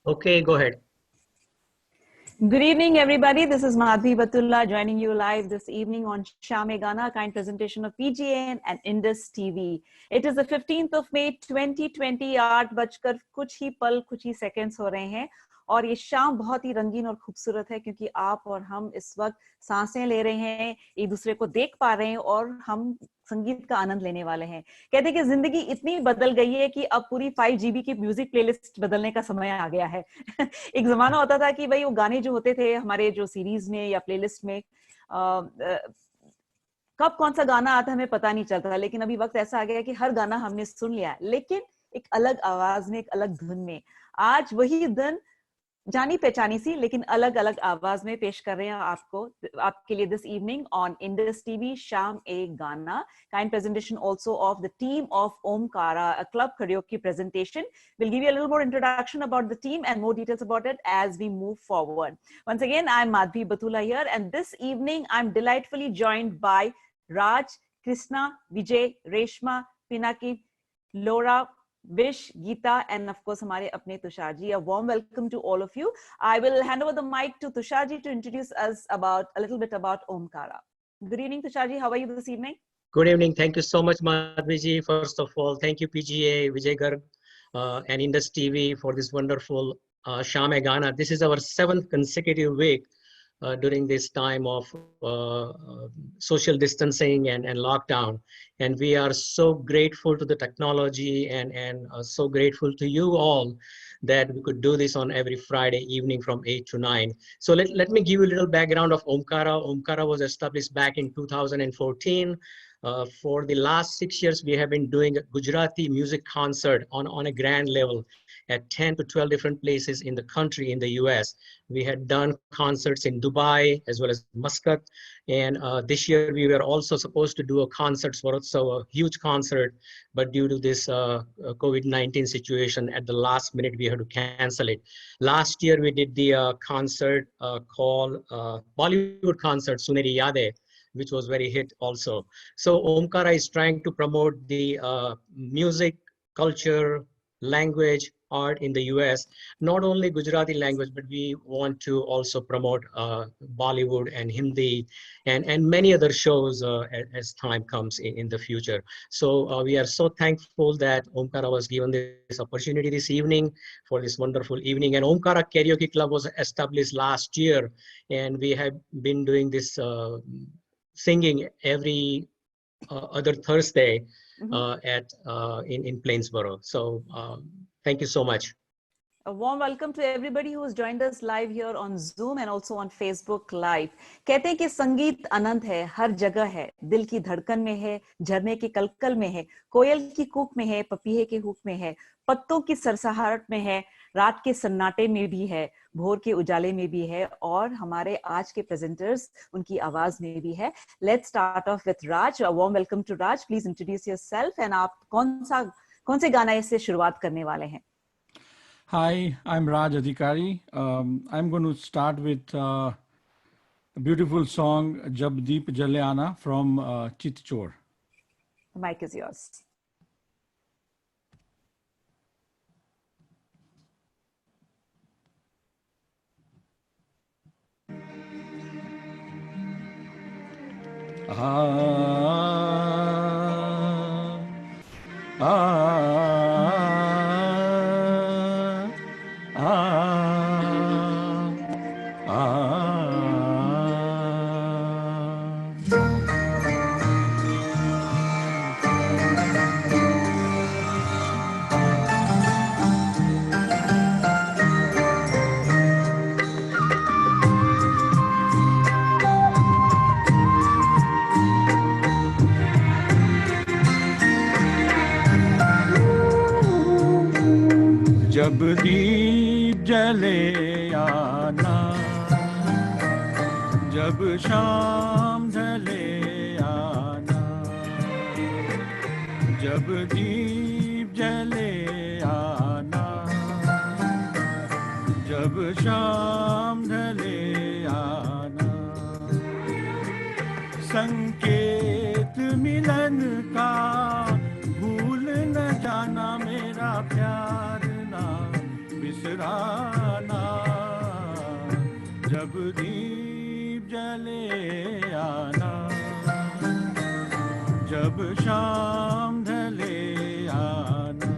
Okay, go ahead. Good evening, everybody. This is Madhvi Batullah joining you live this evening on Shame Gana, a kind presentation of PGN and Indus TV. It is the 15th of May 2020, 8 कुछ ही पल कुछ ही seconds हो रहे हैं और ये शाम बहुत ही रंगीन और खूबसूरत है क्योंकि आप और हम इस वक्त सांसें ले रहे हैं, एक दूसरे को देख पा रहे हैं और हम संगीत का आनंद लेने वाले हैं। कहते हैं कि जिंदगी इतनी बदल गई है कि अब पूरी 5 GB की म्यूजिक प्लेलिस्ट बदलने का समय आ गया है। एक जमाना होता था कि भाई वो गाने जो होते थे हमारे जो सीरीज में या प्लेलिस्ट में कब कौन सा गाना आता है हमें पता नहीं चलता, लेकिन अभी वक्त ऐसा आ गया है कि हर गाना हमने सुन लिया, लेकिन एक अलग आवाज में, एक अलग धुन में। आज वही धुन जानी पहचानी सी लेकिन अलग अलग आवाज में पेश कर रहे हैं आपके लिए this evening on Indus TV शाम एक गाना, kind presentation also of the team of Omkara, a club karaoke presentation. We'll give you a little more introduction about the team and more details about it as we move forward. Once again, I'm Madhvi Batula here, and this evening I'm delightfully joined by Raj, Krishna, Vijay, Reshma, Pinaki, Laura, Vish, Geeta, and of course हमारे अपने Tushar ji. A warm welcome to all of you. I will hand over the mic to Tushar ji to introduce us about a little bit about Omkara. Good evening, Tushar ji. How are you this evening? Good evening. Thank you so much, Madhvi ji. First of all, thank you PGA, Vijay Garg, and Indus TV for this wonderful Shame Gana. This is our 7th consecutive week during this time of social distancing and lockdown. And we are so grateful to the technology and so grateful to you all that we could do this on every Friday evening from 8 to 9. So let me give you a little background of Omkara. Omkara was established back in 2014. For the last 6 years, we have been doing a Gujarati music concert on a grand level at 10 to 12 different places in the country, in the US. We had done concerts in Dubai as well as Muscat. And this year we were also supposed to do a concert, so a huge concert, but due to this COVID-19 situation, at the last minute, we had to cancel it. Last year, we did the concert called Bollywood concert, Suneri Yade, which was very hit also. So Omkara is trying to promote the music, culture, language, art in the US, not only Gujarati language, but we want to also promote Bollywood and Hindi and many other shows as time comes in the future. So we are so thankful that Omkara was given this opportunity this evening for this wonderful evening. And Omkara Karaoke Club was established last year, and we have been doing this singing every other Thursday in Plainsboro. So thank you so much. A warm welcome to everybody who has joined us live here on Zoom and also on Facebook Live. कहते हैं कि संगीत अनंत है, हर जगह है, दिल की धड़कन में है, झरने की कलकल में है, कोयल की कूक में है, पपीहे के हुक में है, पत्तों की सरसराहट में है, रात के सन्नाटे में भी है, भोर के उजाले में भी है और हमारे आज के प्रेजेंटर्स उनकी आवाज में भी है. Let's start off with Raj. A warm welcome to Raj. Please introduce yourself and आप कौन से गाना से शुरुआत करने वाले हैं? Hi, I'm Raj Adhikari. I'm going to start with a beautiful song, Jab Deep Jale Aana from Chit Chor. The mic is yours. जब दीप जले आना, जब शाम ढले आना, जब दीप जले आना, जब शाम ढले आना, संकेत मिलन का भूल न जाना मेरा प्यार ना बिसराना. जब दीप जले आना, जब शाम ढले आना।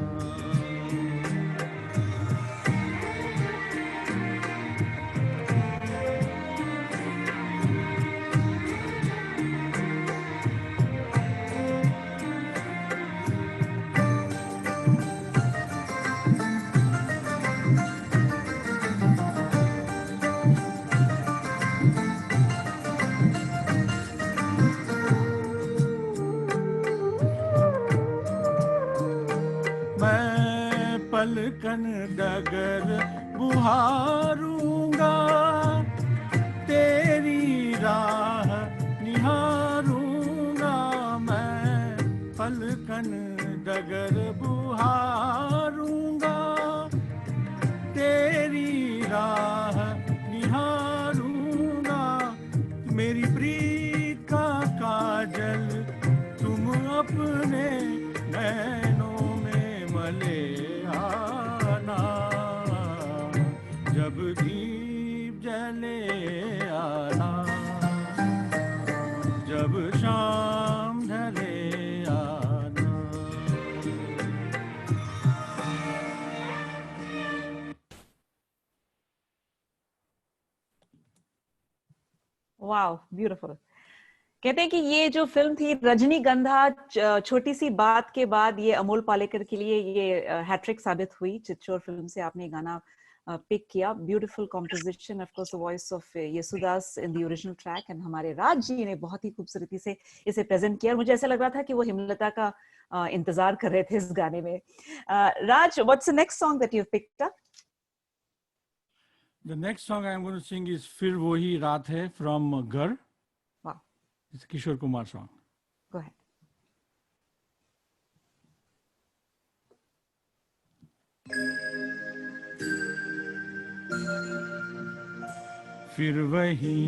मैं पलकन डगर बुहारूंगा, तेरी राह निहारूंगा। मैं पलकन डगर बुहारूंगा, तेरी राह निहारूंगा। मेरी प्रीत का काजल तुम अपने नैनों में मले आना, जब दीप जले आना, जब शाम ढले आना। Wow, beautiful. कहते हैं कि ये जो फिल्म थी रजनीगंधा, छोटी सी बात के बाद ये अमोल पालेकर के लिए ये हैट्रिक साबित हुई। चितचोर फिल्म से आपने गाना पिक किया। Beautiful composition, of course the voice of Yesudas in the original track, and हमारे राज जी ने बहुत ही खूबसूरती से इसे प्रेजेंट किया। और मुझे ऐसा लग रहा था कि वो हिमलता का इंतजार कर रहे थे इस गाने में। Raj, what's the next song that you picked up? The next song I'm going to sing is फिर वही रात है from घर. Wow. It's a Kishore Kumar song. Go ahead. फिर वही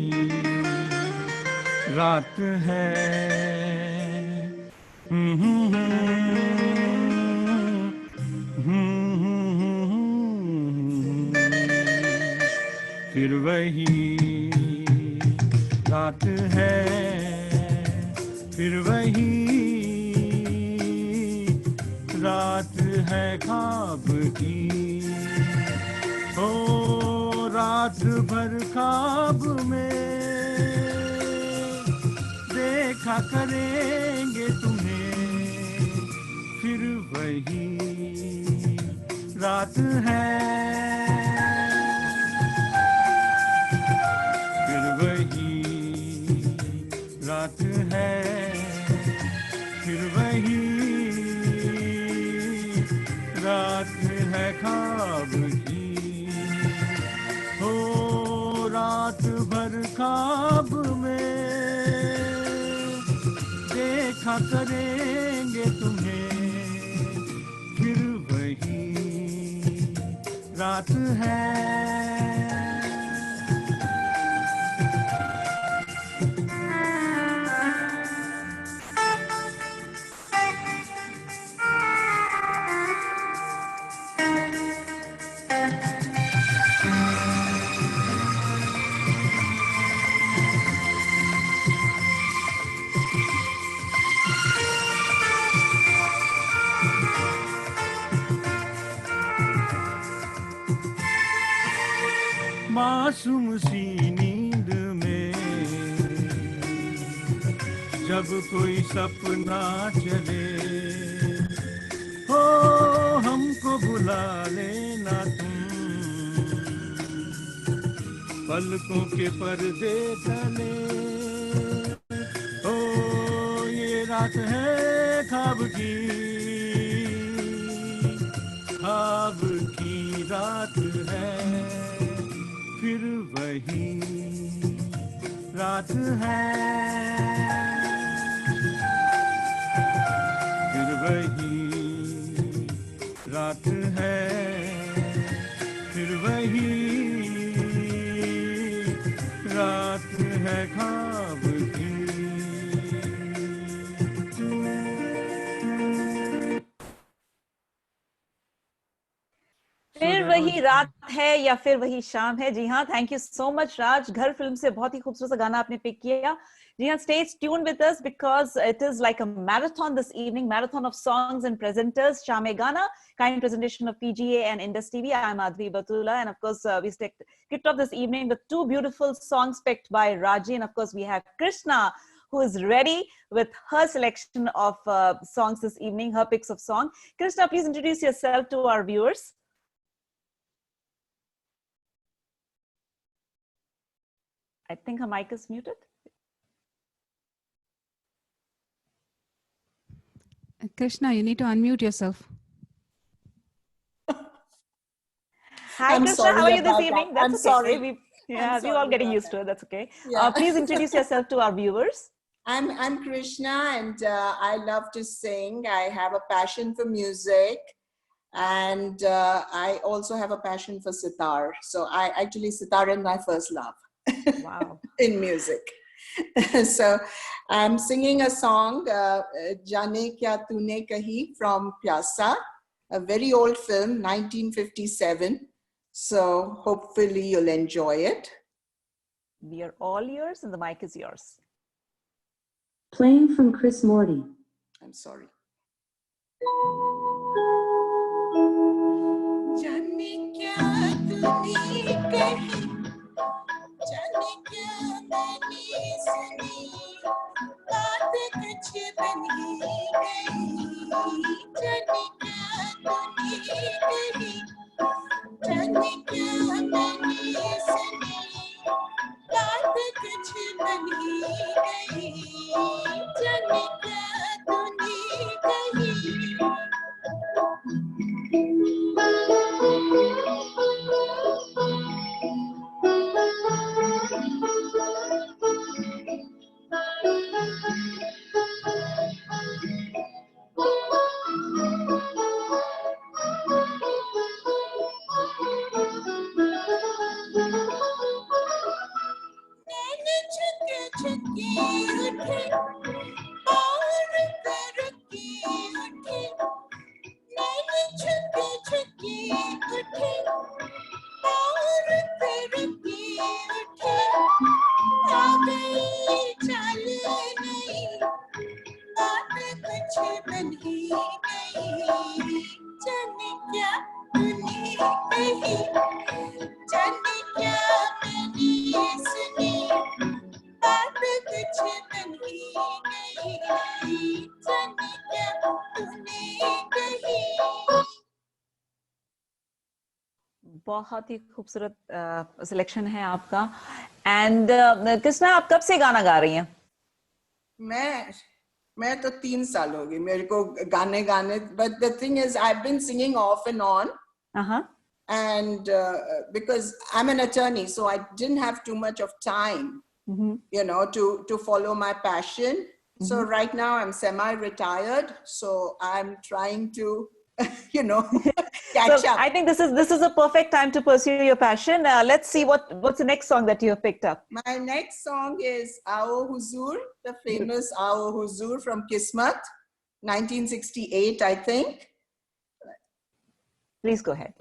रात है, फिर वही रात है, फिर वही रात है ख्वाब की। ओ रात भर ख्वाब में देखा करेंगे तुम्हें, फिर वही रात है, फिर वही रात है, फिर वही रात है ख्वाब की। हो रात भर ख्वाब में देखा करेंगे तुम्हें, फिर वही रात है। मासूम सी नींद में जब कोई सपना चले, हो हमको बुला लेना तुम, पलकों के पर्दे तले। हो ये रात है ख्वाब की, ख्वाब की रात है, फिर वही रात है, फिर वही रात है, फिर वही रात है ख्वाब की। फिर वही रात है या फिर वही शाम है. जी हाँ, थैंक यू सो मच राज. घर फिल्म से बहुत ही खूबसूरत सा गाना आपने पिक किया. जी हाँ, stay tuned with us because it is like a marathon this evening, marathon of songs and presenters. Shame Gana, kind presentation of PGA and Indus TV. I'm Advi Batula, and of course we kicked off this evening with two beautiful songs picked by Raji, and of course we have Krishna, who is ready with her selection of songs this evening, her picks of song. Krishna, please introduce yourself to our viewers. I think her mic is muted. Krishna, you need to unmute yourself. Hi, I'm Krishna. sorry How are you this about evening? that. That's I'm okay. sorry. We're all getting used to it. That's okay. Yeah. Please introduce yourself to our viewers. I'm Krishna, and I love to sing. I have a passion for music, and I also have a passion for sitar. So sitar is my first love. Wow. In music. So I'm singing a song, Jaane Kya Tune Kahi, from Pyasa, a very old film, 1957. So hopefully you'll enjoy it. We are all yours, and the mic is yours. Playing from Chris Morty. I'm sorry. जाने क्या तूने कही, जाने क्या मैंने सुनी, बात कुछ बन ही गई. जाने क्या तूने कही, जाने क्या मैंने सुनी, बात कुछ बन ही गई. जाने क्या तूने कही. नैन झुके झुके उठे, और करके उठे. नैन झुके झुके उठे, और करके उठे. आ गई चाल नई, बात कुछ बन ही गई. जाने क्या तूने कही, जाने क्या मैंने सुनी, बात कुछ बन ही गई. जाने क्या तूने कही. बहुत ही खूबसूरत सिलेक्शन है आपका. एंड कृष्णा, आप कब से गाना गा रही हैं? मैं तो 3 साल हो गई मेरे को गाने गाने. But the thing is, I've been singing off and on. And because I'm an attorney, so I didn't have too much of time, you know, to follow my passion. So right now I'm semi-retired, so I'm trying to, you know, catch up. I think this is a perfect time to pursue your passion. Let's see what's the next song that you have picked up. My next song is Aao Huzur, the famous Aao Huzur from Kismat, 1968, I think. Please go ahead.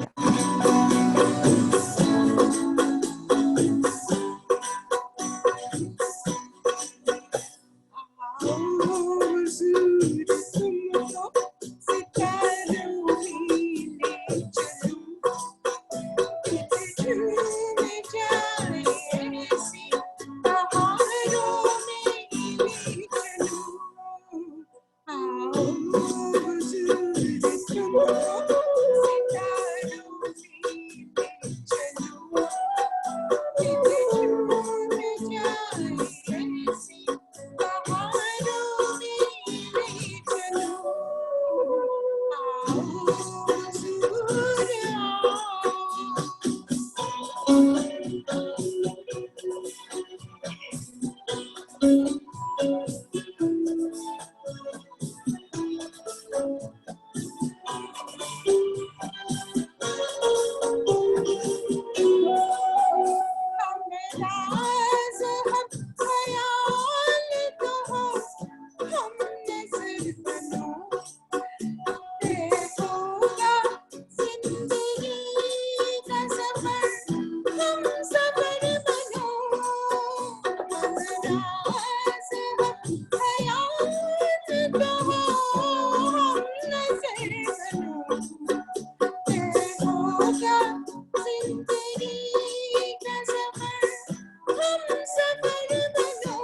क्या जिंदगी का सफर हम सफर बनो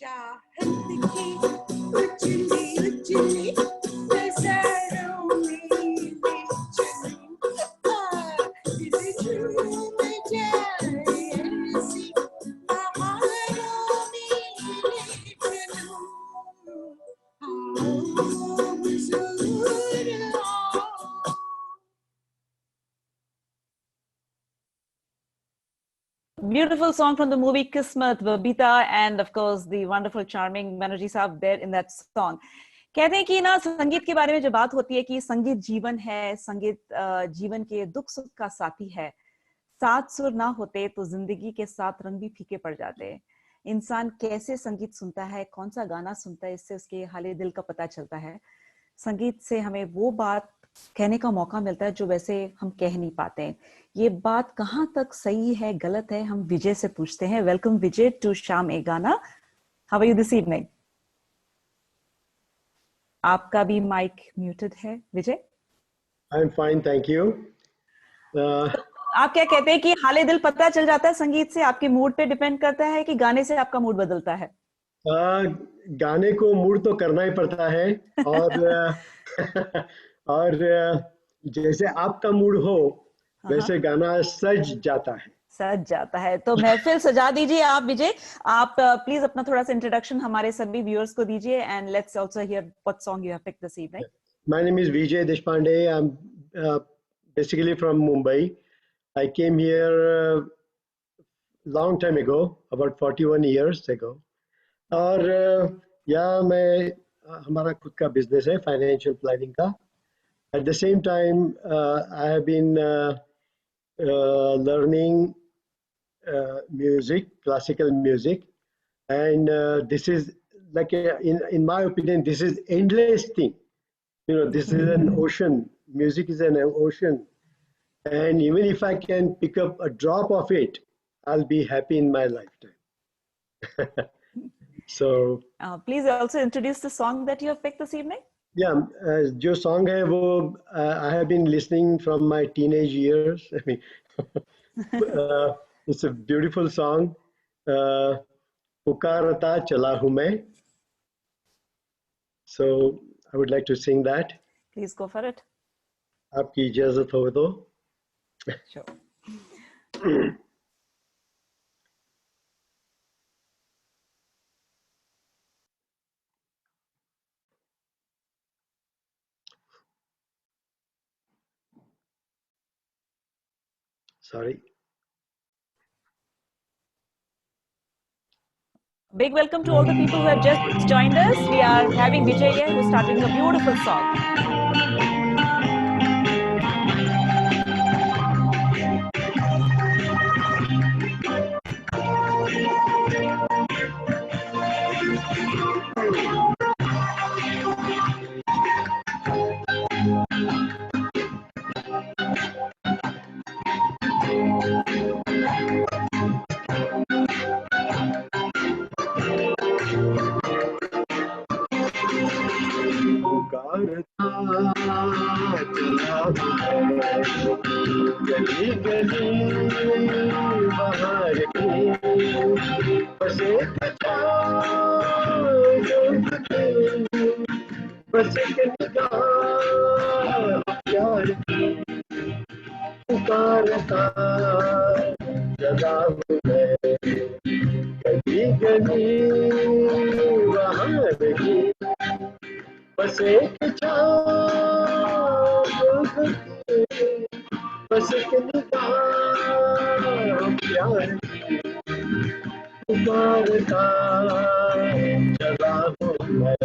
चाहत की उजली उजली नजरों में चली दिल झूम जाए ऐसी बहारों में चलूं आओ हुजूर आओ। Beautiful song from the movie Kismet, Babita, and of course the wonderful, charming Banerjee Saab there in that song. कहते हैं कि ना संगीत के बारे में जब बात होती है कि संगीत जीवन है, संगीत जीवन के दुख सुख का साथी है, सात सुर ना होते तो जिंदगी के साथ रंग भी फीके पड़ जाते। इंसान कैसे संगीत सुनता है, कौन सा गाना सुनता है, इससे उसके हाले दिल का पता चलता है। संगीत से हमें वो बात कहने का मौका मिलता है जो वैसे हम कह नहीं पाते। ये बात कहाँ तक सही है, गलत है, हम विजय से पूछते हैं। वेलकम विजय टू शाम ए गाना। How are you this evening? आपका भी माइक म्यूटेड है Vijay. I am fine, thank you. आप क्या कहते हैं कि हाले दिल पता चल जाता है संगीत से? आपके मूड पे डिपेंड करता है कि गाने से आपका मूड बदलता है? गाने को मूड तो करना ही पड़ता है और और जैसे आपका मूड हो वैसे गाना सज जाता है। सज जाता है। तो महफिल सजा दीजिए आप विजय। आप प्लीज अपना थोड़ा सा इंट्रोडक्शन हमारे सभी व्यूअर्स को दीजिए and let's also here what song you have picked this evening. My name is Vijay Deshpande. I'm basically from Mumbai. I came here long time ago, about 41 years ago. और यहाँ मैं हमारा खुद का बिजनेस है financial planning का। At the same time, I have been learning music, classical music, and this is like in my opinion, this is endless thing. You know, this is an ocean. Music is an ocean, and even if I can pick up a drop of it, I'll be happy in my lifetime. So please also introduce the song that you have picked this evening. Yeah, जो song है वो I have been listening from my teenage years. I mean, it's a beautiful song. पुकारता चला हूँ मैं. So I would like to sing that. Please go for it. आपकी इजाजत हो तो. Sure. Sorry. Big welcome to all the people who have just joined us. We are having Vijay here who started a beautiful song. गली गली बाहर की बस एक बस एक निगाह प्यार की पुकारता जगा हूँ मैं गली गली बाहर की बस एक बस एक निगाह प्यार की पुकारता जगा हूँ मैं।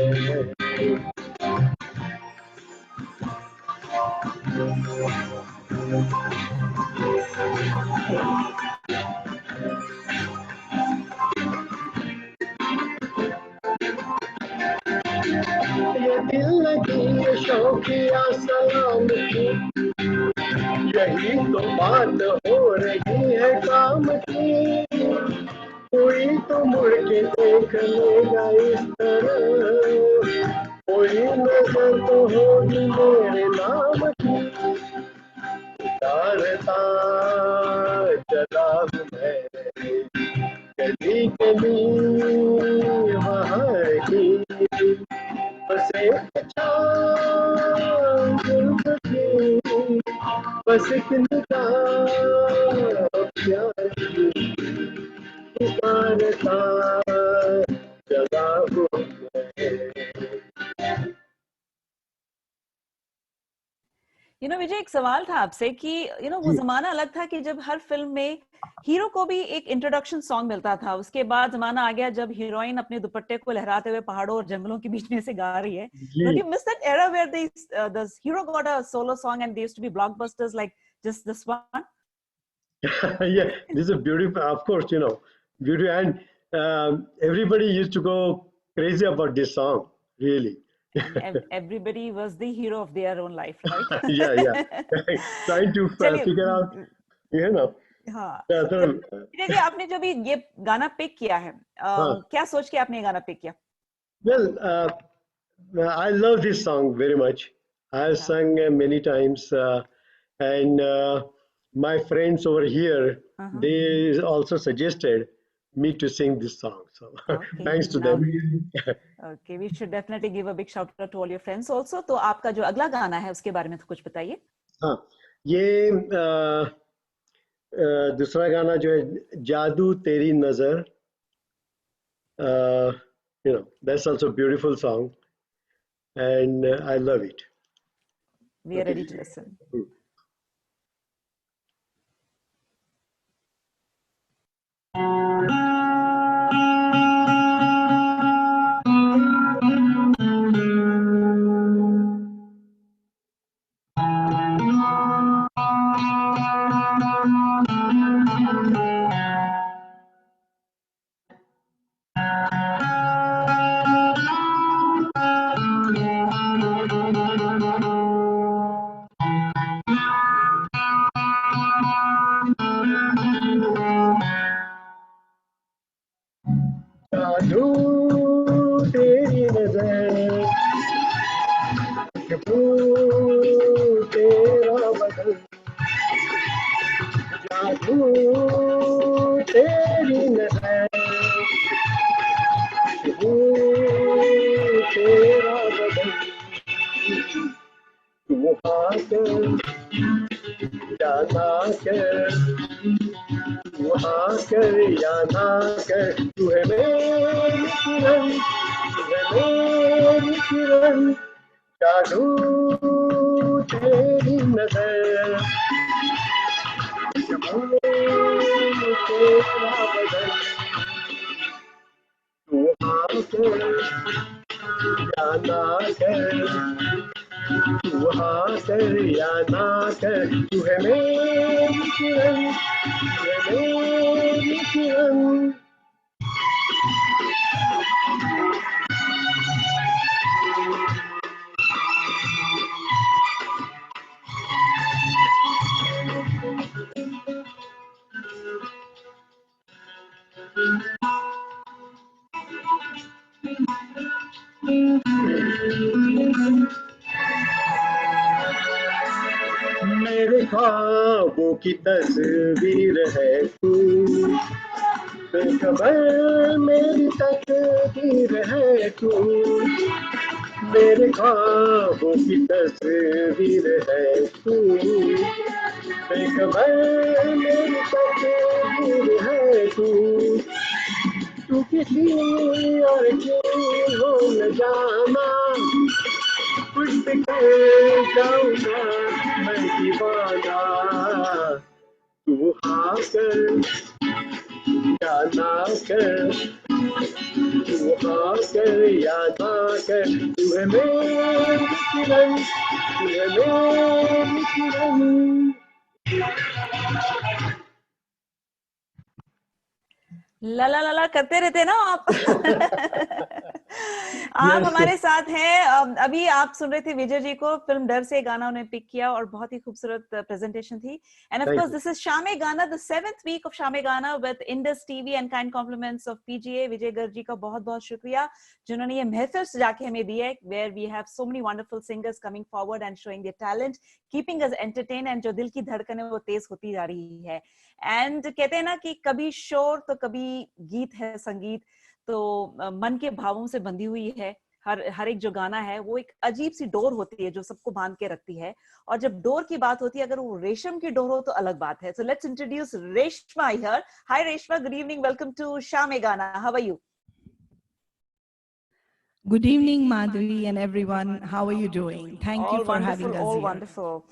ये दिल लगी ये शौकिया सलामती, यही तो बात हो रही है काम की, कोई तो मुड़ के देख लेगा इस तरह, कोई नजर तो होगी मेरे नाम की, उतारता चला हूँ मैं गली गली वहाँ की, बस एक छाँव की, बस एक निगाह प्यार की, उतारता चला हूँ मैं। विजय, एक सवाल था आपसे कि वो जमाना अलग था कि जब हर फिल्म में हीरो को भी एक इंट्रोडक्शन सॉन्ग मिलता था, उसके बाद जमाना आ गया जब हीरोइन अपने दुपट्टे को लहराते हुए पहाड़ों और जंगलों के बीच में से गा रही है. But you miss that era where the hero got a solo song and there used to be blockbusters like just this one? Yeah, this is a beautiful, of course, beauty, and everybody used to go crazy about this song, really. Everybody was the hero of their own life, right? Yeah. Trying to figure out, हाँ. तो देखिए, आपने जो भी ये गाना pick किया है, क्या सोच के आपने ये गाना पिक किया? Well, I love this song very much. I've sung many times, and my friends over here, they also suggested me to sing this song. So thanks to them. Okay, we should definitely give a big shout out to all your friends also. तो आपका जो अगला गाना है उसके बारे में तो कुछ बताइए. हाँ, ये दूसरा गाना जो है जादू तेरी नजर, that's also a beautiful song, and I love it. We are ready to listen. जादू तेरी नजर, खुशबू तेरा बदन, जादू तेरी नजर, खुशबू तेरा बदन, तू आकर जाना कर, वहाँ कर या ना कर, तू है मेरी किरण, तू है मेरी किरण, जादू तेरी नजर, खुशबू तेरा बदन, तू हाँ कर या ना कर, तू हाँ कर या ना कर, तू है मेरी किरण, तू है मेरी किरण. मेरे ख्वाबों की तस्वीर है तू, बेखबर मेरी तकदीर है तू, मेरे ख्वाबों की तस्वीर है तू, बेखबर मेरी तकदीर है तू, तू किसी और की हो न जाना, कुछ कर जाऊंगा मैं दीवाना, तू हाँ कर या ना कर, तू हाँ कर या ना कर, तू है मेरी किरण, तू है मेरी किरण. ला ला ला ला करते रहते ना आप। आप Yes, हमारे साथ हैं। अभी आप सुन रहे थे विजय जी को, फिल्म डर से गाना उन्हें पिक किया और बहुत ही खूबसूरत प्रेजेंटेशन थी। And of Thank course you. This is शामे गाना, द 7th वीक ऑफ शामे गाना with Indus TV and kind compliments of PGA. Vijay Garg ji का बहुत बहुत शुक्रिया जिन्होंने ये महफिल सजा के हमें दी है, where we have so many wonderful singers coming forward and showing their talent, keeping us entertain, and जो दिल की धड़कन है वो तेज होती जा रही है। एंड कहते हैं ना कि कभी शोर तो कभी गीत है, संगीत तो मन के भावों से बंधी हुई है। हर एक जो गाना है वो एक अजीब सी डोर होती है जो सबको बांध के रखती है, और जब डोर की बात होती है, अगर वो रेशम की डोर हो तो अलग बात है। So let's introduce Reshma here. Hi Reshma, good evening, welcome to शामे गाना, how are you? Good evening, Madhuri and everyone. How are you doing? Thank you All for wonderful, having us all here. wonderful.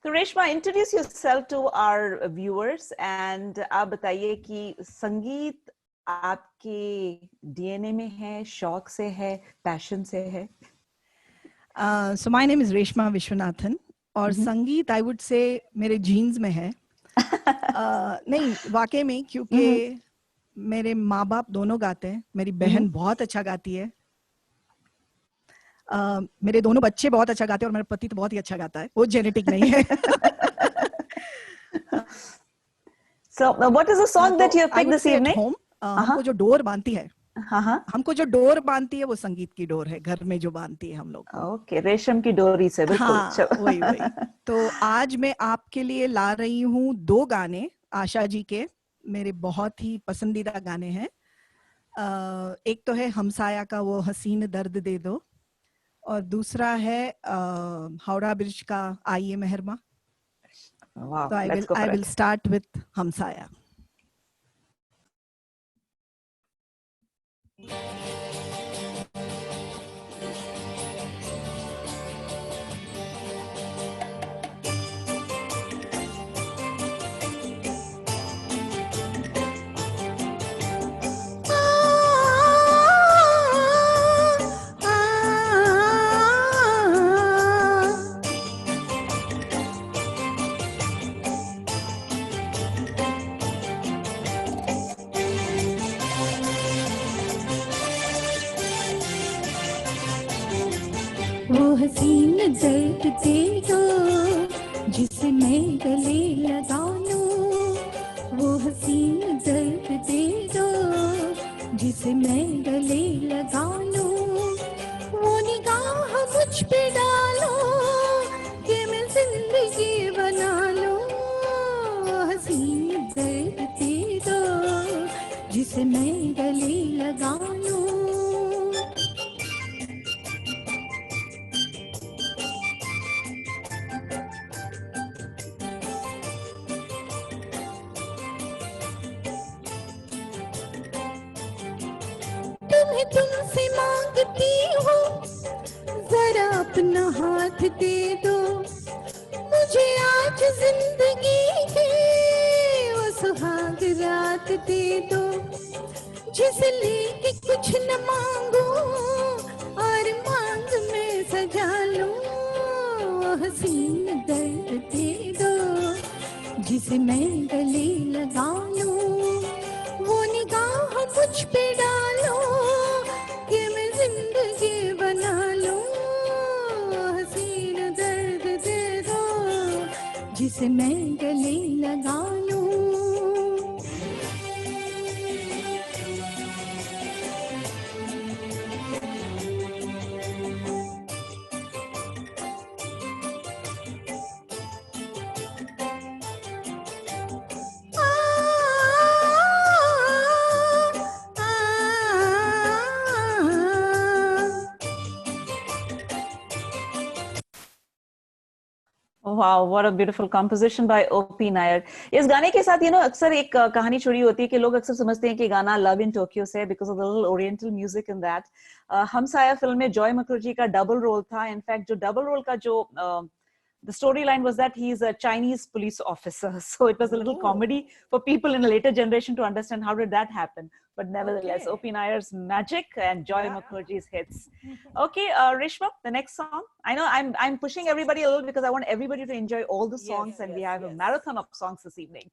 So Reshma, introduce yourself to our viewers and आप बताइए कि संगीत आपके DNA में है, शौक से है, पैशन से है? So my name is Reshma Vishwanathan और संगीत I would say मेरे जीन्स में है। नहीं, वाकई में, क्योंकि मेरे माँ बाप दोनों गाते हैं, मेरी बहन बहुत अच्छा गाती है, मेरे दोनों बच्चे बहुत अच्छा गाते हैं और मेरा पति तो बहुत ही अच्छा गाता है, वो जेनेटिक नहीं है। So what is the song that you have picked this evening? हमको जो डोर बांधती है, हमको जो डोर बांधती है वो संगीत की डोर है, घर में जो बांधती है हम लोग को। ओके, रेशम की डोरी से, बिल्कुल। हाँ, वही। तो आज मैं आपके लिए ला रही हूँ 2 गाने आशा जी के, मेरे बहुत ही पसंदीदा गाने हैं। एक तो है हमसाया का वो हसीन दर्द दे दो, और दूसरा है हावड़ा ब्रिज का आइए मेहरमा। Wow, तो let's go for I it. will start with हमसाया। वो हसीन दर्द दे दो जिसे मैं गले लगा लूं, वो हसीन दर्द दे दो जिसे मैं गले लगा लूं, वो निगाह मुझ पे डालो कि मैं जिंदगी बना लूं, वो हसीन दर्द दे दो जिसे मैं गले लगा लूं। तुम्हें तुमसे मांगती हूँ जरा अपना हाथ दे दो, मुझे आज जिंदगी की वो सुहाग रात दे दो, जिसे लेके कुछ न मांगू और मांग में सजा लूं, वो हसीन दर्द दे दो जिसे मैं गले लगा लूं, वो निगाह मुझ पे डालो कि मैं जिंदगी बना लूं, हसीन दर्द दे दो जिसे मैं गले लगा लूं। Wow, what a beautiful composition by O.P. Nair. इस गाने के साथ अक्सर एक कहानी जुड़ी होती है कि लोग अक्सर समझते हैं कि गाना लव इन टोक्यो से, because of the little oriental music in that. Humsaya film में जॉय मुखर्जी का डबल रोल था। इनफैक्ट जो डबल रोल का जो the storyline was that he is a Chinese police officer, so it was a little comedy for people in a later generation to understand how did that happen. But nevertheless, O.P. Nair's magic and Joy Mukherjee's hits. Okay, Reshma, the next song. I know I'm pushing everybody a little because I want everybody to enjoy all the songs, and we have a marathon of songs this evening.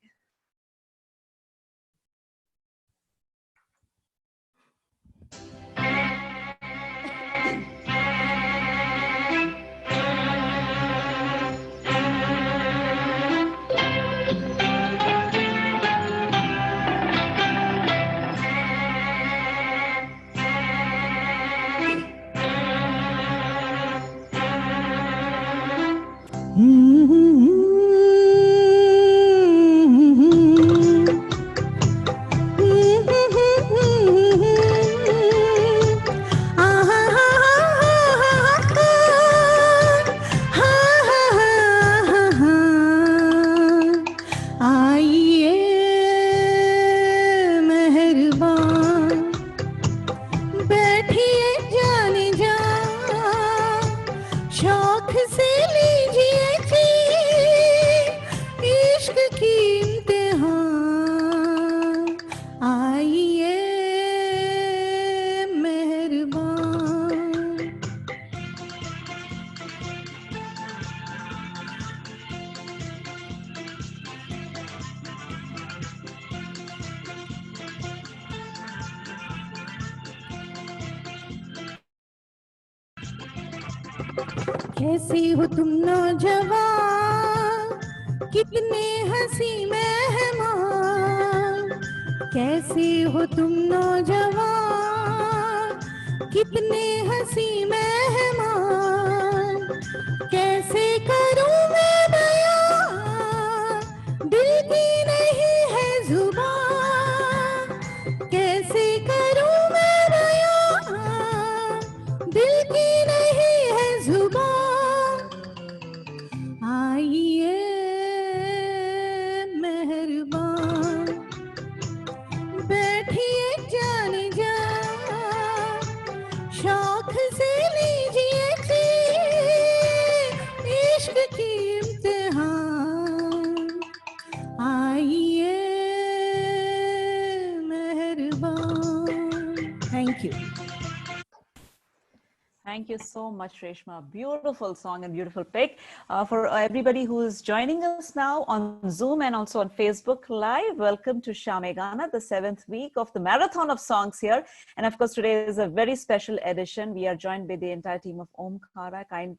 कैसी हो तुम नौजवान, कितने हंसी मेहमान। कैसी हो तुम नौजवान, कितने हंसी मेहमान। कैसे करूं मैं बयां, दिल की नहीं है जुबान। कैसे करूं मैं बयां, दिल की नहीं है जुबान। आइए मेहरबान, बैठिए जाने जा, शौक से लीजिए जी इश्क की इम्तिहान। आइए मेहरबान। Thank you. Thank you so much, Reshma. Beautiful song and beautiful pick. For everybody who is joining us now on Zoom and also on Facebook Live, welcome to Sham Mein Gana, the 7th week of the marathon of songs here. And of course, today is a very special edition. We are joined by the entire team of Omkara. Kind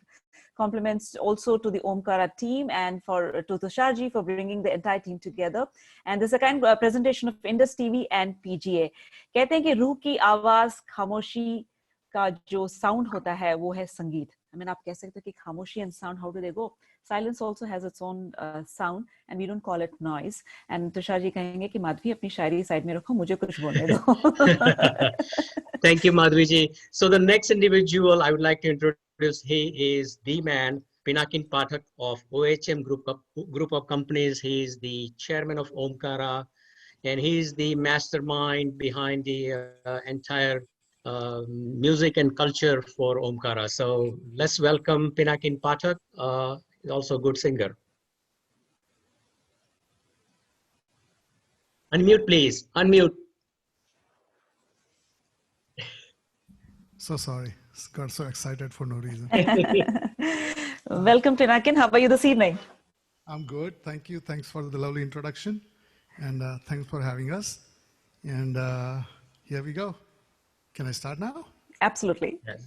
compliments also to the Omkara team and to Tusharji for bringing the entire team together. And this is a kind of presentation of Indus TV and PGA. कहते हैं कि रूह की आवाज, खामोशी का जो sound होता है वो है संगीत। I mean, आप कह सकते हो कि खामोशी and sound, how do they go? Silence also has its own sound and we don't call it noise. And Tushar ji कहेंगे कि माधवी अपनी शायरी साइड में रखो, मुझे कुछ बोलने दो। Thank you, Madhvi ji. So the next individual I would like to introduce, he is the man, Pinakin Pathak of OHM group of companies. He is the chairman of Omkara, and he is the mastermind behind the entire music and culture for Omkara. So let's welcome Pinakin Pathak, also a good singer. Unmute, please. Unmute. So sorry, got so excited for no reason. Welcome, Pinakin. How are you this evening? I'm good, thank you. Thanks for the lovely introduction, and thanks for having us. And here we go. Can I start now? Absolutely. Yes.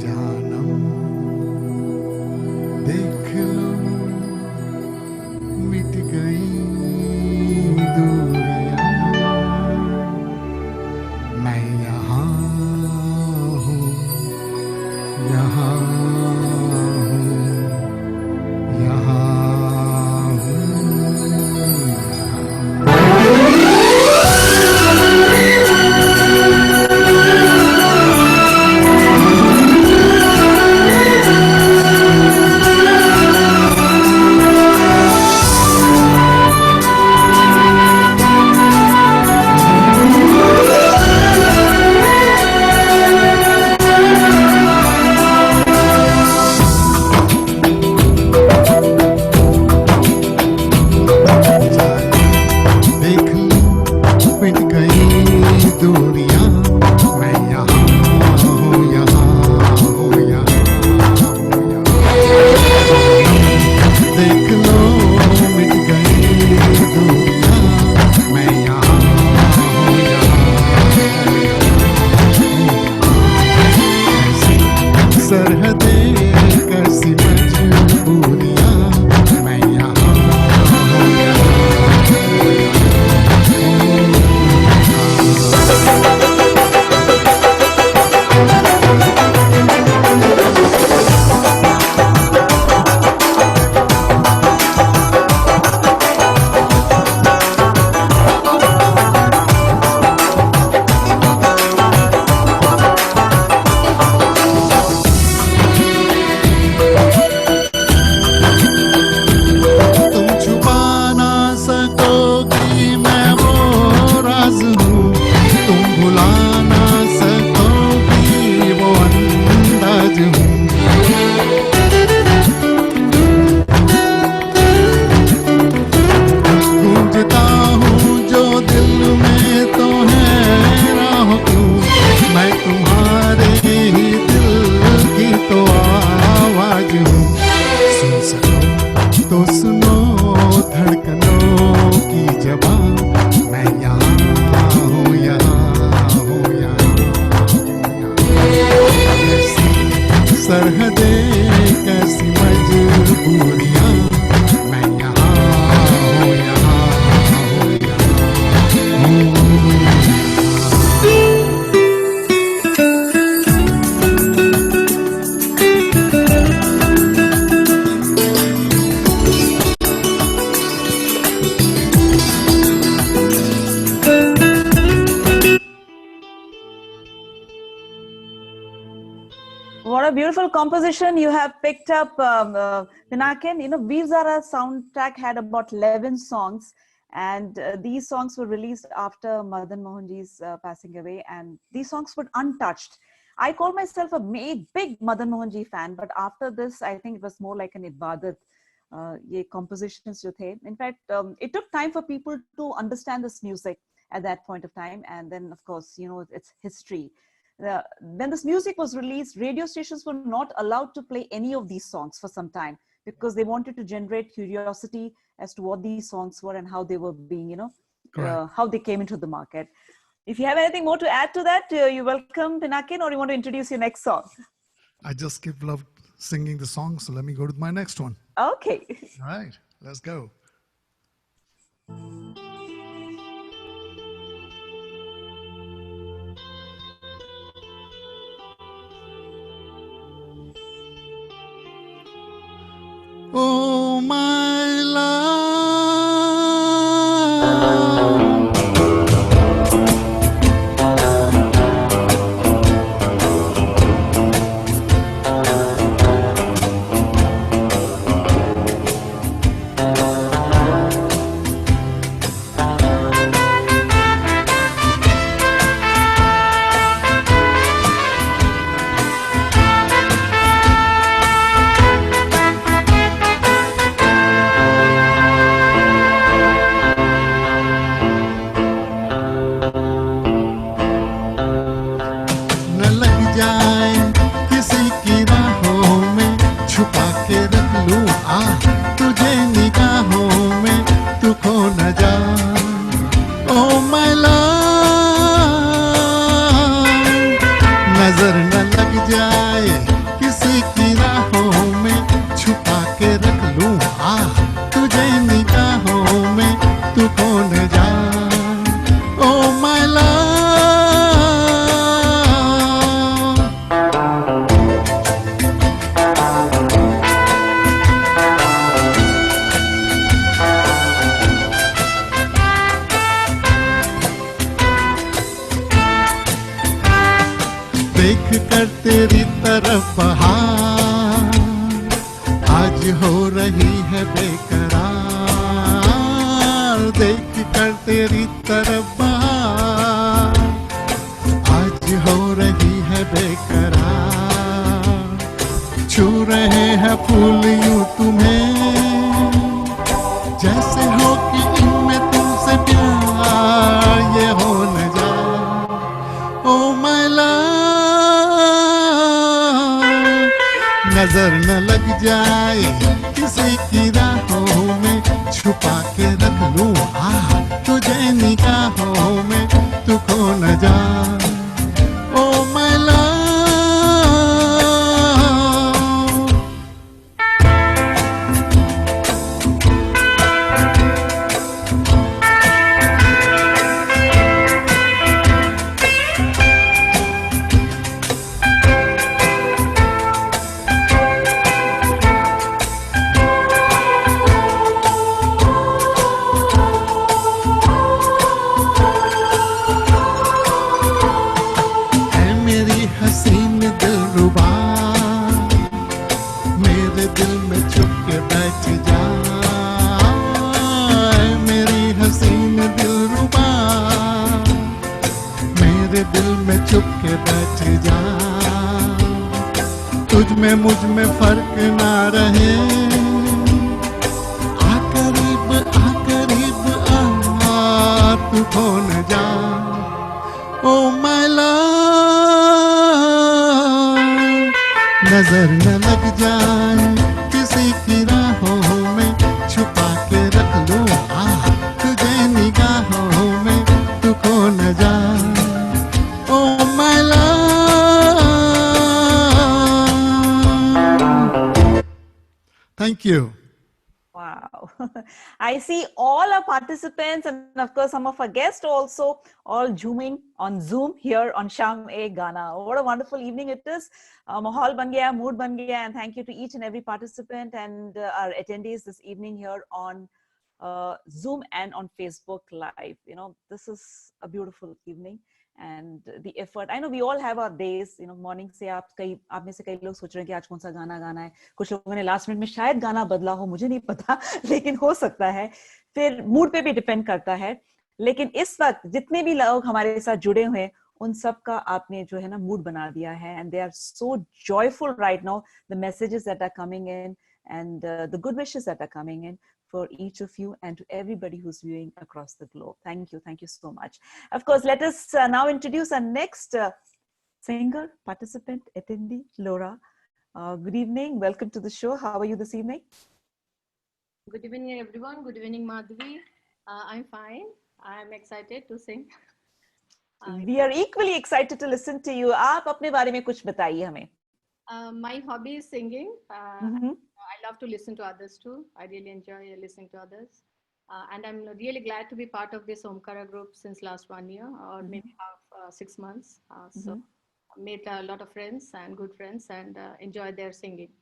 जानम देख लो मिट गई दूरियां, मैं यहाँ हूँ, यहाँ हूँ, यहाँ हूँ। जबां, मैं यहाँ हूँ, यहाँ हूँ, कैसी सरहदें, कैसी मजबूरियां, मैं यहाँ हूँ, यहाँ हूँ, यहाँ हूँ। What a beautiful composition you have picked up, Pinakin. You know, Veer Zara soundtrack had about 11 songs, and these songs were released after Madan Mohanji's passing away, and these songs were untouched. I call myself a big Madan Mohanji fan, but after this, I think it was more like an ibadat. Ye compositions jo the. In fact, it took time for people to understand this music at that point of time, and then, of course, you know, it's history. When this music was released, radio stations were not allowed to play any of these songs for some time because they wanted to generate curiosity as to what these songs were and how they were being, you know, how they came into the market. If you have anything more to add to that, you're welcome, Pinakin, or you want to introduce your next song? I just keep love singing the song, so let me go to my next one. Okay. All right, let's go. Oh, my love. देख कर तेरी तरफ बहार आज हो रही है बेकरार, देख कर तेरी तरफ बहार आज हो रही है बेकरार, छू रहे हैं फूल यूं तुम्हें जैसे हो कि इनमें तुमसे प्यार ये हो न जाए। ओ माय लव नजर न लग जाए किसी की राहों में, छुपा के रख लूं तुझे निगाहों में, तू खो न जाए। Oh my love I see all our participants and of course some of our guests also all zooming on Zoom here on Sham E Gana. What a wonderful evening it is. Mahal ban gaya, mood ban gaya, and thank you to each and every participant and our attendees this evening here on Zoom and on Facebook Live. You know, this is a beautiful evening. And the effort, I know we all have our days, you know, morning से आप में से कई लोग सोच रहे हैं कि आज कौन सा गाना गाना है, कुछ लोगों ने लास्ट मिनट में शायद गाना बदला हो, मुझे नहीं पता, लेकिन हो सकता है, फिर मूड पे भी डिपेंड करता है, लेकिन इस वक्त जितने भी लोग हमारे साथ जुड़े हुए हैं उन सब का आपने जो है ना मूड बना दिया है, and they are so joyful right now, the messages that are coming in and the good wishes that are coming in for each of you and to everybody who's viewing across the globe. Thank you so much. Of course, let us now introduce our next singer, participant, attendee, Laura. Good evening, welcome to the show. How are you this evening? Good evening, everyone. Good evening, Madhvi. I'm fine. I'm excited to sing. We are equally excited to listen to you. आप अपने बारे में कुछ बताइए हमें. My hobby is singing. I love to listen to others too. I really enjoy listening to others. And I'm really glad to be part of this Omkara group since last 1 year or maybe 6 months. So I made a lot of friends and good friends and enjoy their singing.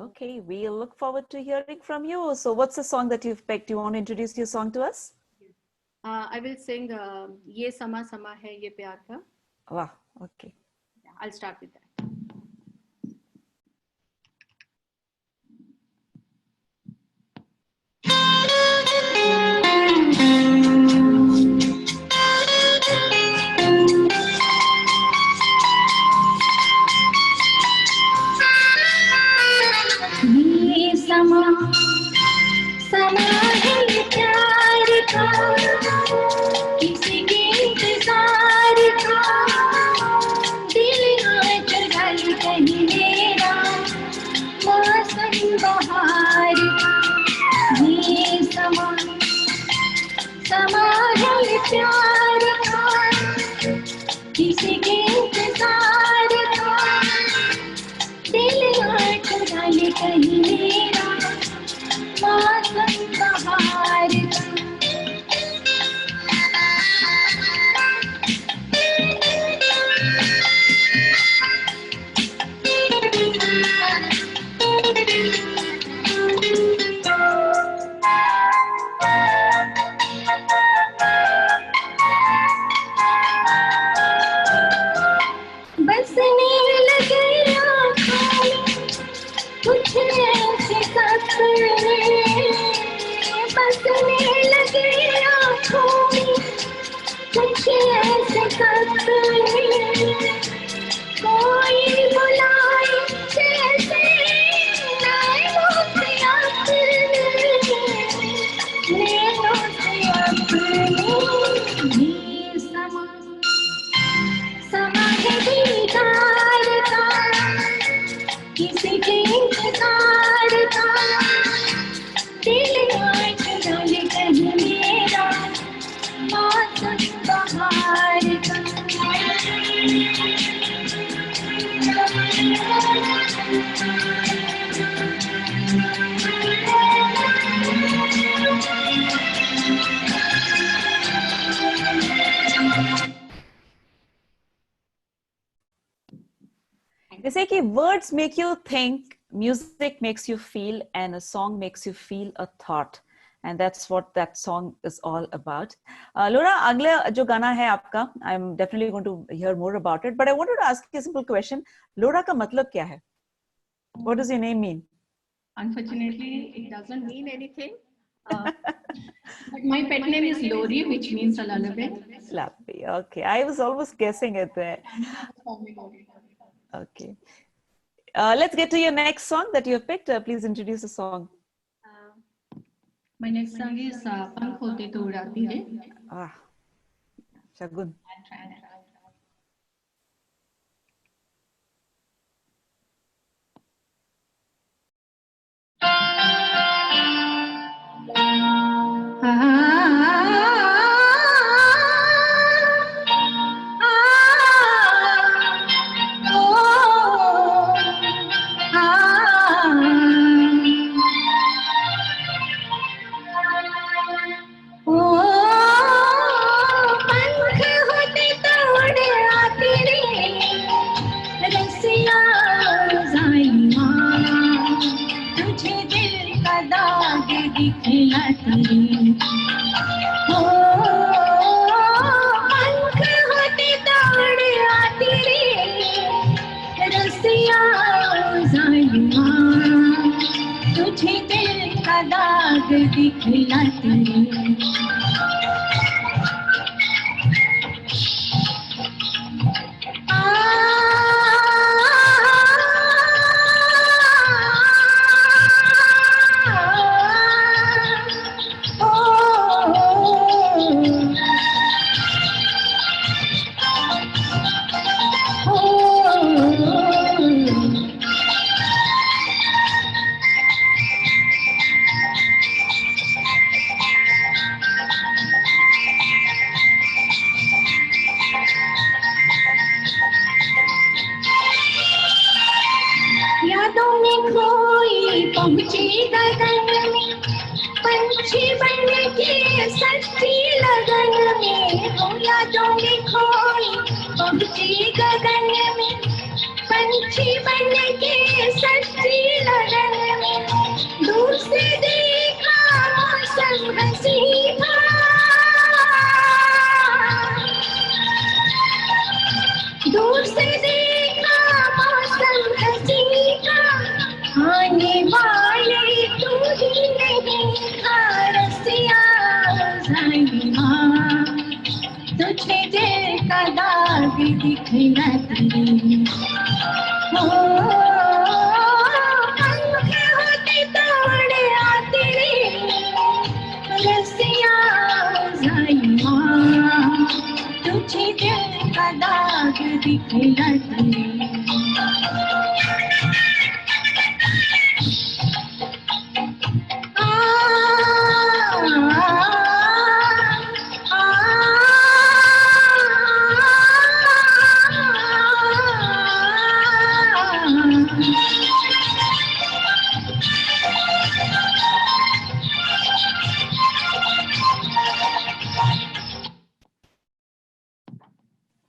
Okay, we look forward to hearing from you. So what's the song that you've picked? Do you want to introduce your song to us? I will sing Ye Sama Sama Hai Ye Pyar Ka. Wow, okay. Yeah, I'll start with that. ये समा समा है प्यार का, किसी के इंतजार का, दिल आज ढल कहीं मेरा मौसम बहार का। ये समा समा है प्यार का, किसी के इंतजार का, दिल आज ढल कहीं मेरा मौसम बहार का। बसने लगे आँखों में कुछ ऐसे सपने, बसने लगे आँखों में कुछ ऐसे सपने, कोई बुलाए जैसे नैनों से अपने, नैनों से अपने। ये समा समा है दीदार का, किसी के इंतजार का, दिल आज ढल कहीं मेरा मौसम बहार का। They say कि words make you think, music makes you feel, and a song makes you feel a thought. And that's what that song is all about. Laura, अगला जो गाना है आपका, I'm definitely going to hear more about it. But I wanted to ask you a simple question. Laura का मतलब क्या है? What does your name mean? Unfortunately, it doesn't mean anything. But my pet name is Lori, which means a lullaby. Lullaby. Okay, I was almost guessing it there. Okay. Let's get to your next song that you have picked. Please introduce the song. My next song is Pankh Hote To Udati Hai. Shagun. तेरे हो पंख होते दौड़ आती रे रसिया जालिमा तुझे दिल का दाग दिखलाती यादों में खोई पहुंची गगन में पंछी बन के सच्ची लगन में हो यादों में खोई पहुंची गगन में पंछी बन के सच्ची लगन में दूर से देखा मौसम हंसी था दूर से देखा मौसम हंसी का आने वाले तू ही नहीं था रसिया जालिमा तुझे दिल का दाग दिखलाती हो पंख होते दौड़ आते रे रसिया जालिमा तुझे दिल का दाग दिखलाती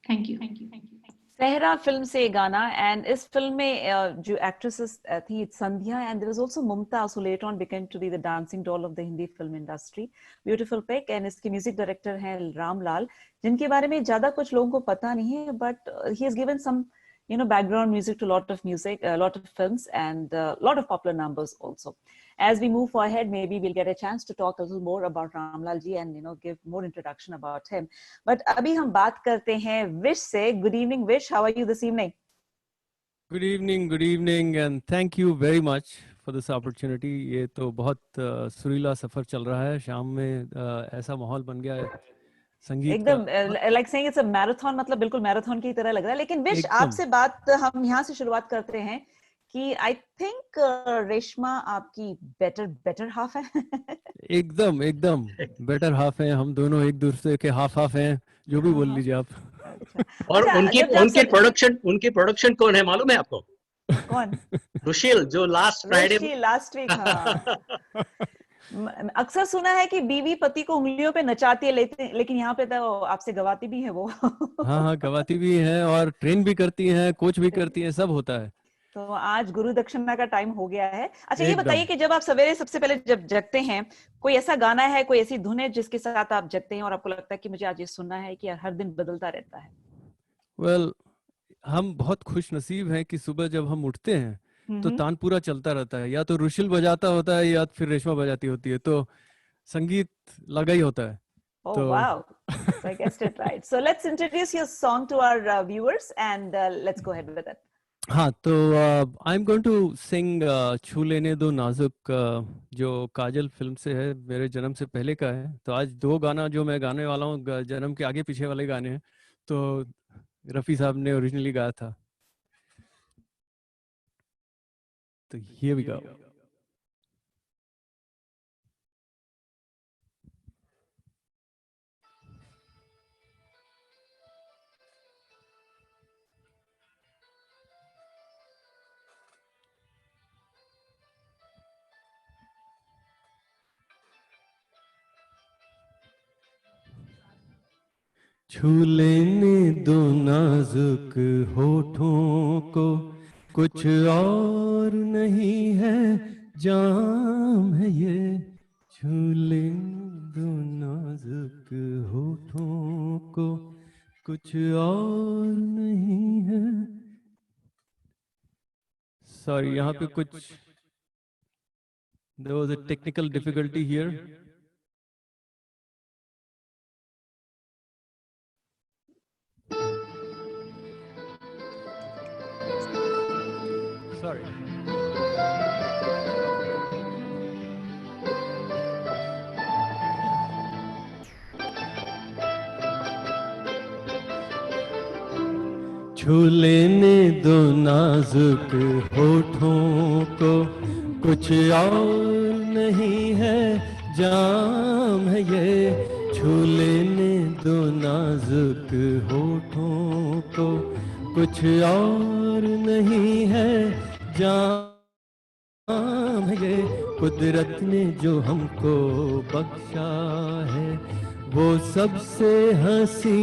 Thank you. Thank you. Thank you. Sehra film से गाना एंड इस फिल्म में जो एक्ट्रेसेस थी Sandhya and there was also Mumtaz who later on became to be the dancing doll of the Hindi film industry beautiful pick and इसके म्यूजिक डायरेक्टर हैं रामलाल जिनके बारे में ज्यादा कुछ लोगों को पता नहीं है but he has given some background music to lot of music, a lot of films and a lot of popular numbers also. As we move ahead, maybe we'll get a chance to talk a little more about Ramlal ji and give more introduction about him. But abhi hum baat karte hain Wish se. Good evening, Wish. How are you this evening? Good evening, and thank you very much for this opportunity. ये तो बहुत सुरीला सफर चल रहा है शाम में ऐसा माहौल बन गया है संगीत एकदम like saying it's a marathon मतलब बिल्कुल मैराथन की तरह लग रहा है लेकिन विश आपसे बात हम यहाँ से शुरुआत करते हैं कि आई थिंक रेशमा आपकी बेटर हाफ है एकदम बेटर हाफ है हम दोनों एक दूसरे के हाफ हैं जो भी बोल लीजिए आप और उनकी प्रोडक्शन कौन है मालूम है आपको कौन रुशील जो लास्ट वीक अक्सर सुना है कि बीवी पति को उंगलियों पे नचाती है लेकिन यहाँ पे तो आपसे गवाती भी है वो हाँ गवाती भी है और ट्रेन भी करती है कोच भी करती है सब होता है तो आज गुरु दक्षिणा का टाइम हो गया है अच्छा ये बताइए कि जब आप सवेरे सबसे पहले जब जगते हैं कोई ऐसा गाना है कोई ऐसी धुन है जिसके साथ आप जगते हैं और आपको लगता है कि मुझे आज ये सुनना है कि हर दिन बदलता रहता है वेल हम बहुत खुश नसीब हैं कि सुबह जब हम उठते हैं तो तानपुरा चलता रहता है या तो रुशिल बजाता होता है या फिर रेशमा बजाती होती है तो संगीत लगा ही होता है Oh wow, so I guessed it right. So let's introduce your song to our viewers and let's go ahead with it. हाँ तो I am going to sing छू लेने दो नाजुक जो काजल फिल्म से है मेरे जन्म से पहले का है तो आज दो गाना जो मैं गाने वाला हूँ जन्म के आगे पीछे वाले गाने हैं तो रफी साहब ने ओरिजिनली गाया था तो here we go. छू लेने दो नाजुक होठों को कुछ और नहीं है जाम है ये झूले दो नाजुक होठों को, कुछ और नहीं है। सॉरी, यहाँ पे कुछ there was a technical difficulty here. Sorry. छू लेने दो नाजुक होठों को, कुछ और नहीं है, जाम है ये। छू लेने दो नाजुक होठों को, कुछ और नहीं है, जाम है ये। कुदरत ने जो हमको बख्शा है, वो सबसे हंसी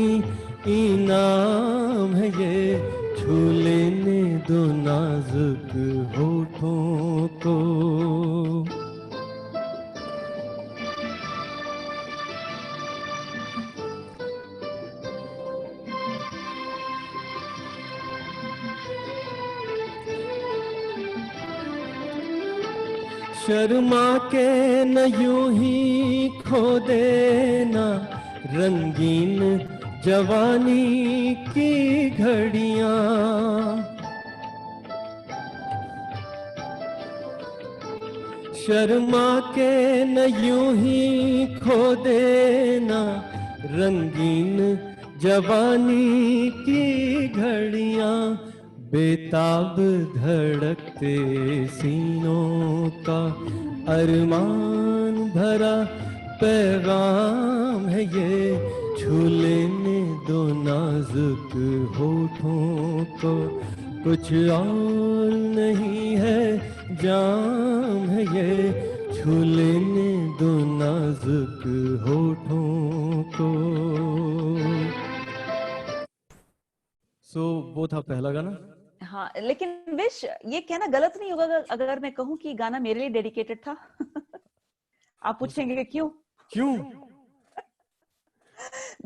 इनाम है ये। छू लेने दो नाजुक होठों को। शर्मा के न यूं ही खो देना रंगीन जवानी की घड़ियां। शर्मा के न यूं ही खो देना रंगीन जवानी की घड़ियां। बेताब धड़कते सीनों का अरमान भरा पैगाम है ये। छू लेने दो नाजुक होठों को, कुछ और नहीं है, जाम है ये। छू लेने दो नाजुक होठों को। वो था पहला गाना। हाँ, लेकिन विश ये कहना गलत नहीं होगा अगर मैं कहूँ कि गाना मेरे लिए डेडिकेटेड था। आप पूछेंगे कि क्यों? क्यों?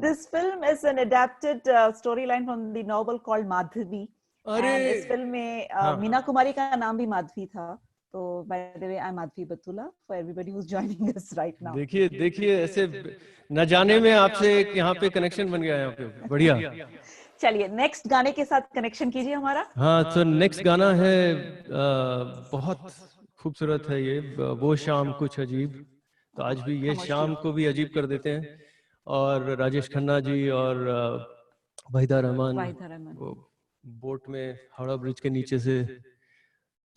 This film is an adapted storyline from the novel called Madhavi. अरे इस फिल्म में मीना कुमारी का नाम भी माधवी था। तो by the way, I'm Madhvi Batula for everybody who's joining us right now. देखिए ऐसे न जाने में आपसे यहाँ पे कनेक्शन बन गया है। यहाँ पे बढ़िया। चलिए नेक्स्ट गाने के साथ कनेक्शन कीजिए हमारा। हाँ, तो नेक्स्ट गाना है बहुत खूबसूरत है ये, वो शाम कुछ अजीब। तो आज भी ये शाम को भी अजीब कर देते हैं। और राजेश खन्ना जी और वहीदा रहमान वो बोट में हावड़ा ब्रिज के नीचे से।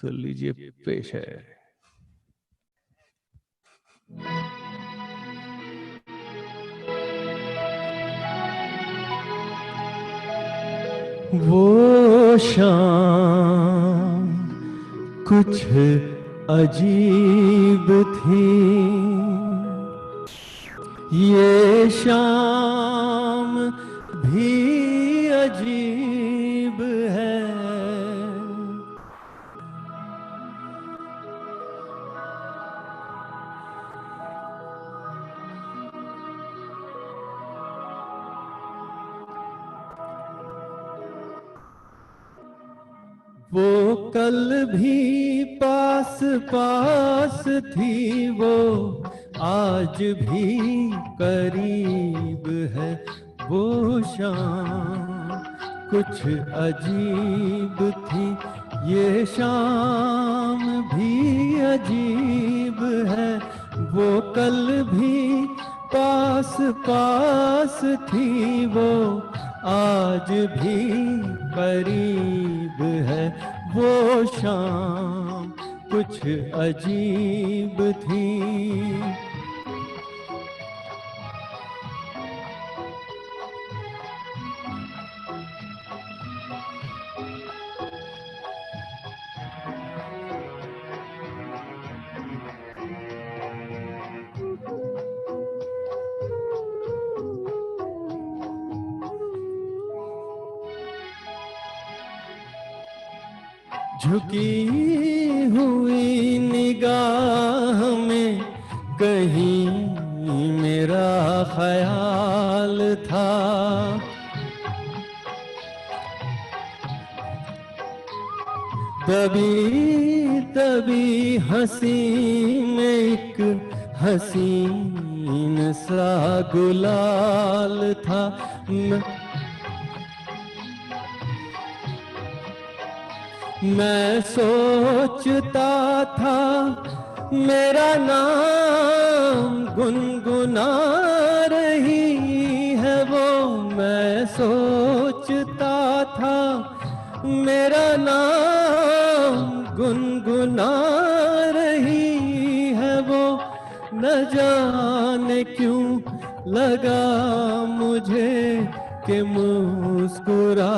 तो लीजिए पेश है। वो शाम कुछ अजीब थी, ये शाम भी अजीब है। वो कल भी पास पास थी, वो आज भी करीब है। वो शाम कुछ अजीब थी, ये शाम भी अजीब है। वो कल भी पास पास थी, वो आज भी करीब है। वो शाम कुछ अजीब थी। झुकी हुई निगाह में कहीं मेरा ख्याल था। तभी तभी हंसी में एक हसीन सा गुलाल था। मैं सोचता था मेरा नाम गुनगुना रही है वो। मैं सोचता था मेरा नाम गुनगुना रही है वो। न जाने क्यों लगा मुझे कि मुस्कुरा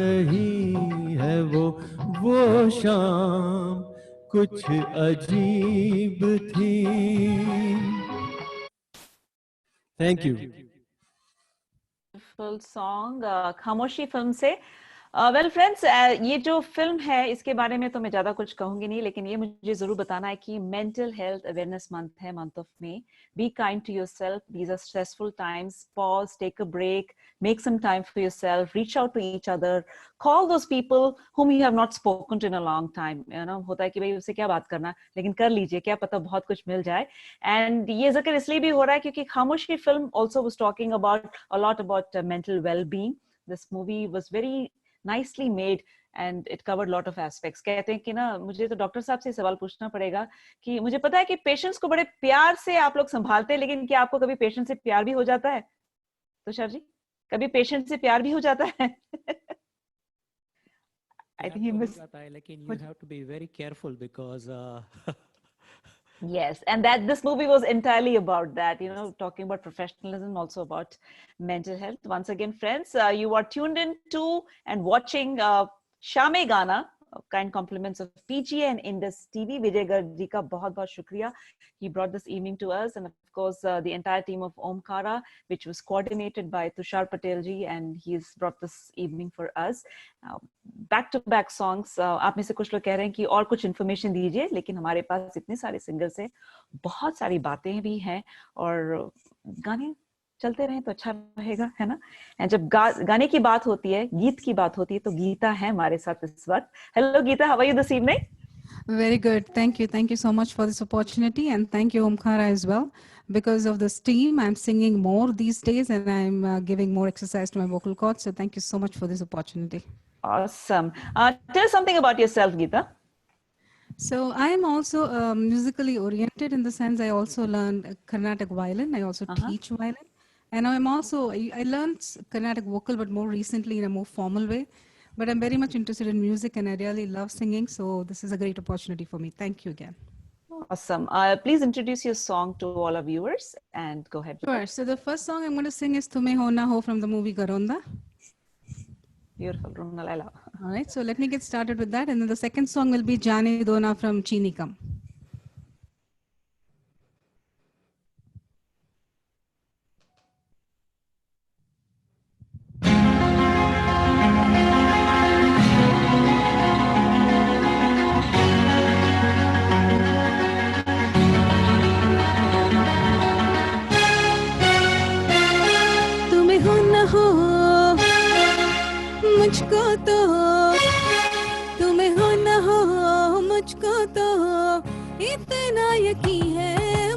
रही है वो। वो शाम कुछ अजीब थी। Thank you. ब्यूटीफुल सॉन्ग खामोशी फिल्म से। वेल फ्रेंड्स, ये जो फिल्म है इसके बारे में तो मैं ज्यादा कुछ कहूंगी नहीं, लेकिन ये मुझे जरूर बताना है कि मेंटल हेल्थ अवेयरनेस मंथ है, month of May. Be kind to yourself, these are stressful times, pause, take a break, make some time for yourself, reach out to each other, call those people whom you have not spoken to in a long time. You know, होता है कि भाई उससे क्या बात करना, लेकिन कर लीजिए, क्या पता बहुत कुछ मिल जाए। एंड ये जिक्र इसलिए भी हो रहा है क्योंकि खामोशी film also was talking about a lot about mental well-being. This movie was very nicely made and it covered lot of aspects. कहते हैं कि ना, मुझे तो डॉक्टर साहब से सवाल पूछना पड़ेगा कि मुझे पता है कि पेशेंट्स को बड़े प्यार से आप लोग संभालते हैं, लेकिन क्या आपको कभी पेशेंट से प्यार भी हो जाता है? तुषार जी, कभी पेशेंट से प्यार भी हो जाता है? I think he missed. लेकिन you have to be very careful because yes, and that this movie was entirely about that, you know, talking about professionalism, also about mental health. Once again, friends, you are tuned in to and watching Shame Gana, kind compliments of PGA and Indus TV. Vijay Garg ji ka bahut bahut shukriya. He brought this evening to us, and of course the entire team of Omkara, which was coordinated by Tushar Patel ji, and he's brought this evening for us. Back to back songs. आप में से कुछ लोग कह रहे हैं कि और कुछ इन्फॉर्मेशन दीजिए, लेकिन हमारे पास इतने सारे सिंगर्स हैं, बहुत सारी बातें भी हैं और गाने चलते रहें तो अच्छा रहेगा, है ना? एंड जब गाने की बात होती है, गीत की बात होती है, तो गीता है हमारे साथ इस वक्त। Hello Geeta, how are you this evening? Very good. Thank you so much for this opportunity, and thank you Omkara as well. Because of this team, I'm singing more these days, and I'm giving more exercise to my vocal cords. So thank you so much for this opportunity. Awesome. Tell us something about yourself, Geeta. So I am also musically oriented in the sense I also learned Carnatic violin. I also teach violin. And I'm also, I learned Carnatic vocal, but more recently in a more formal way. But I'm very much interested in music and I really love singing. So this is a great opportunity for me. Thank you again. Awesome. Please introduce your song to all our viewers and go ahead. Sure. So the first song I'm going to sing is Tumhe Ho Na Ho from the movie Garonda. Beautiful. All right. So let me get started with that. And then the second song will be Jane Dona from Chini Kam. मुझको तो तुम्हें हो न हो मुझको तो इतना यकीन है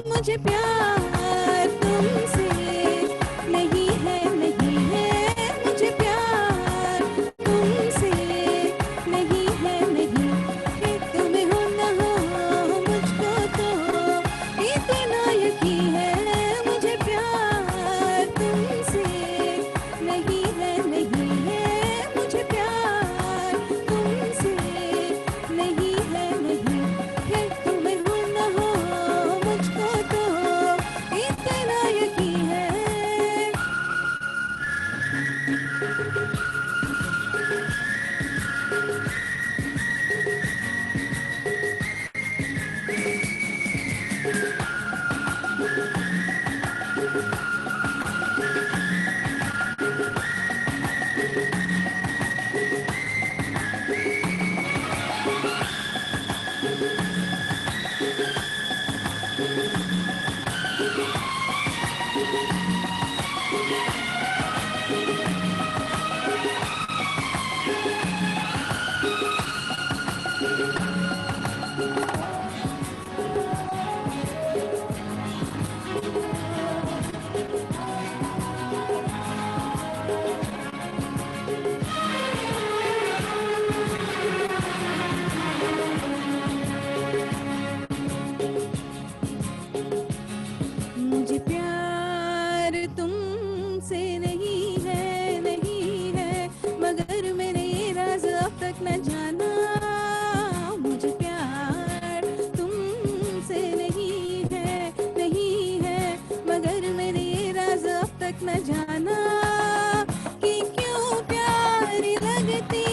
मुझे प्यार तुमसे नहीं है मुझे प्यार तुमसे नहीं है तुम्हें हो न हो मुझको तो इतना यकीन है मुझे प्यार तुमसे नहीं है मुझे प्यार तुमसे नहीं है तुम्हें हो न हो मुझको तो इतना यकीन है। प्यार तुमसे नहीं है, नहीं है, मगर मैंने ये राज अब तक न जाना। मुझे प्यार तुमसे नहीं है, नहीं है, मगर मैंने ये राज अब तक न जाना कि क्यों प्यारी लगती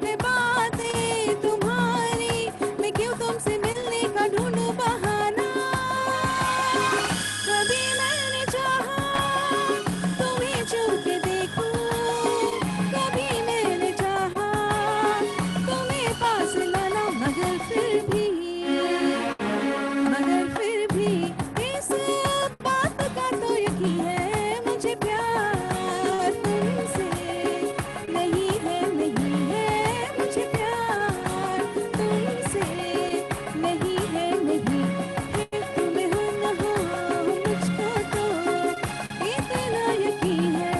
है बातें तुम्हारी, मैं क्यों तुमसे मिलने का ढूंढूं बहाना। कभी मैंने चाहा तुम्हें छू के देखूं, कभी मैंने चाहा तुम्हें पास लाना, मगर फिर भी इस बात का तो यकीन है, मुझे प्यार तुमसे नहीं है, नहीं है, मुझे प्यार तुमसे नहीं है, नहीं है, तुम्हें हो न हो मुझको तो इतना यकीन है।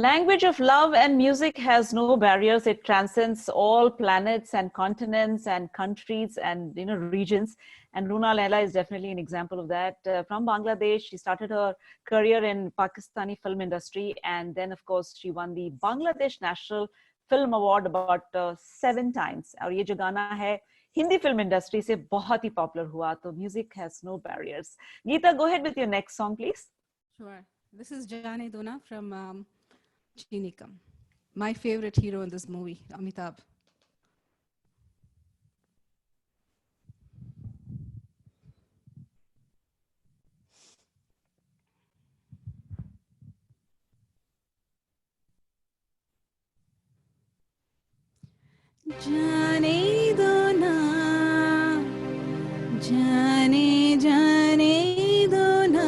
Language of love and music has no barriers. It transcends all planets and continents and countries and regions. And Runa Laila is definitely an example of that. From Bangladesh, she started her career in Pakistani film industry, and then of course she won the Bangladesh National Film Award about 7 times. और ये जो गाना है Hindi film industry से बहुत ही popular हुआ. तो music has no barriers. Geeta, go ahead with your next song, please. Sure. This is Jane Dona from Chinikam. My favorite hero in this movie, Amitabh. जाने दो ना, जाने दो ना,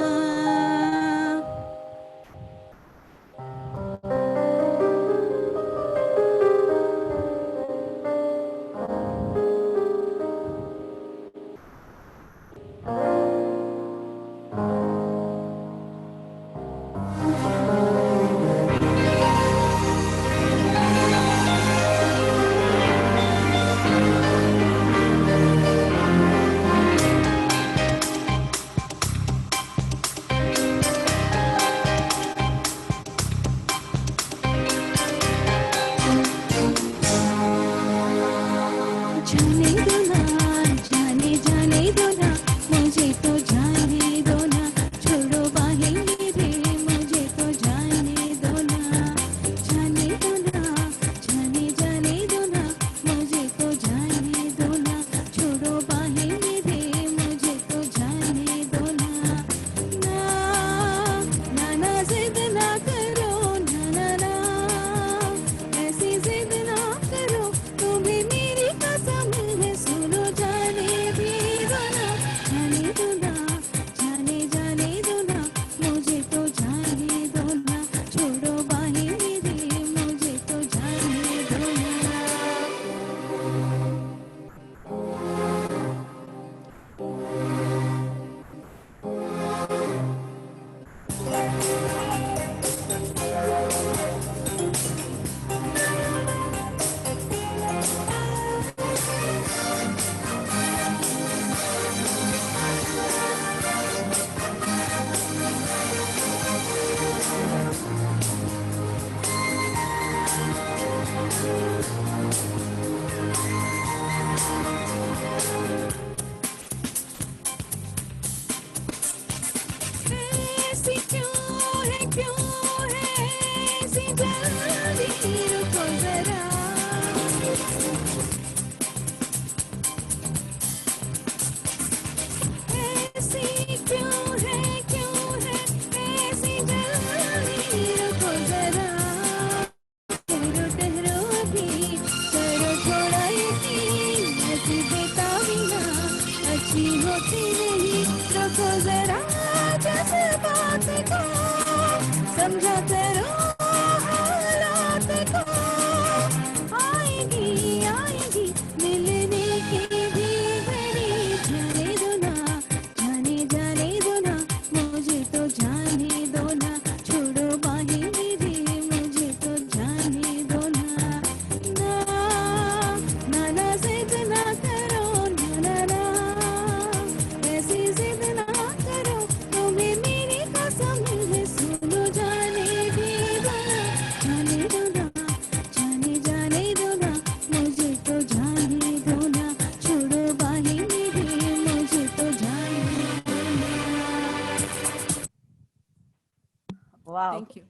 Wow. Thank you.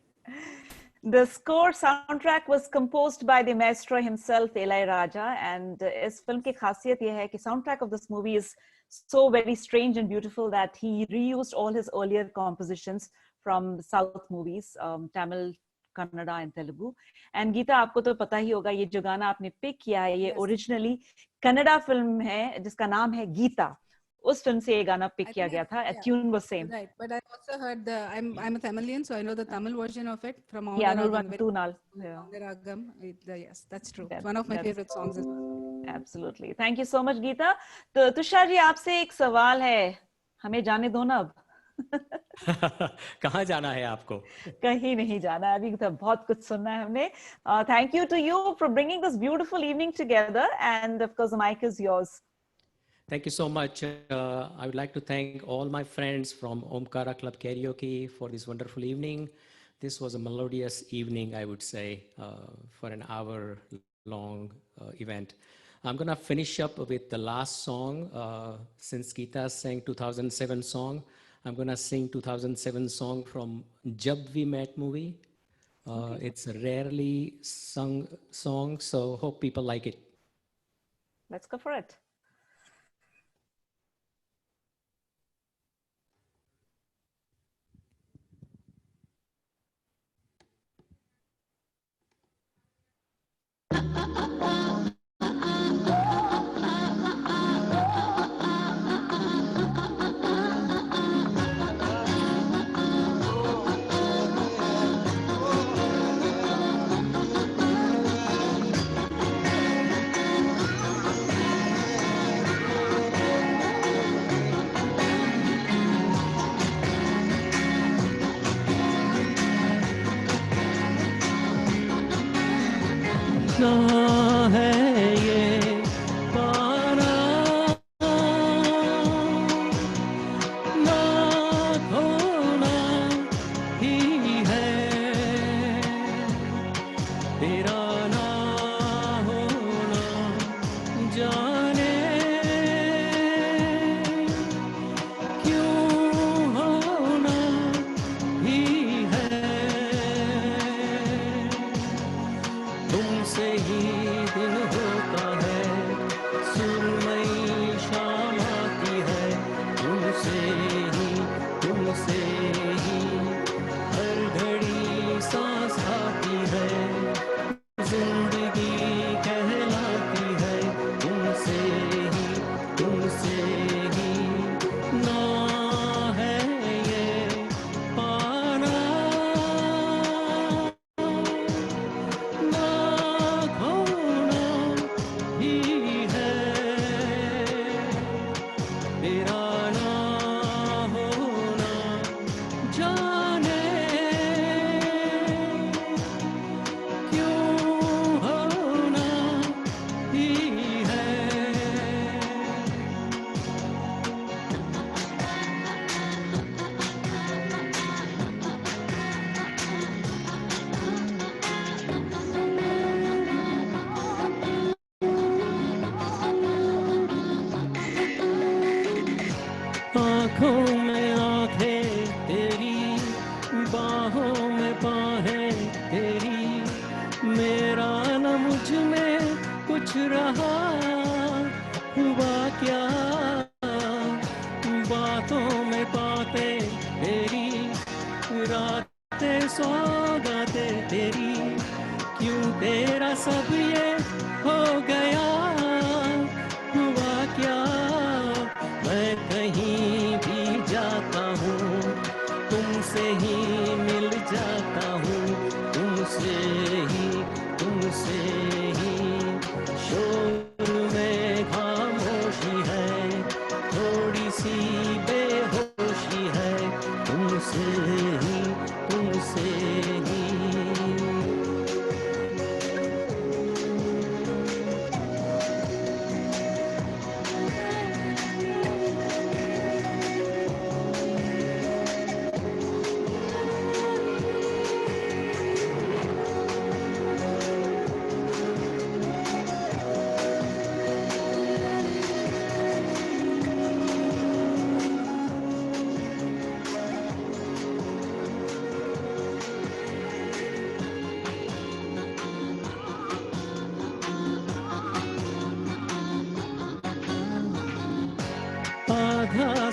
The score soundtrack was composed by the maestro himself, Ilaiyaraaja, and इस film की खासियत यह है कि soundtrack of this movie is so very strange and beautiful that he reused all his earlier compositions from South movies, Tamil, Kannada and Telugu. And Geeta, आपको तो पता ही होगा ये जो गाना आपने पिक किया है ये originally कन्नड़ा फिल्म है जिसका नाम है गीता. उस फिल्म से ये गाना पिक किया गया था. A tune was same. Right, but I also heard I'm a Tamilian, so I know the Tamil version of it from Yeah, Aundaragam. Nurvantunal. Aundaragam. Yes, that's true. It's one of my favorite songs. Absolutely. Thank you so much, Geeta. तो तुषार जी आपसे एक सवाल है. हमें जाने दो ना अब. कहाँ जाना है आपको? कहीं नहीं जाना है. अभी तो बहुत कुछ सुनना है हमने. Thank you to you for bringing this beautiful evening together, and of course the mic is yours. Thank you so much. I would like to thank all my friends from Omkara Club Karaoke for this wonderful evening. This was a melodious evening, I would say, for an hour-long event. I'm going to finish up with the last song. Since Geeta sang 2007 song, I'm going to sing 2007 song from Jab We Met movie. It's a rarely sung song, so hope people like it. Let's go for it.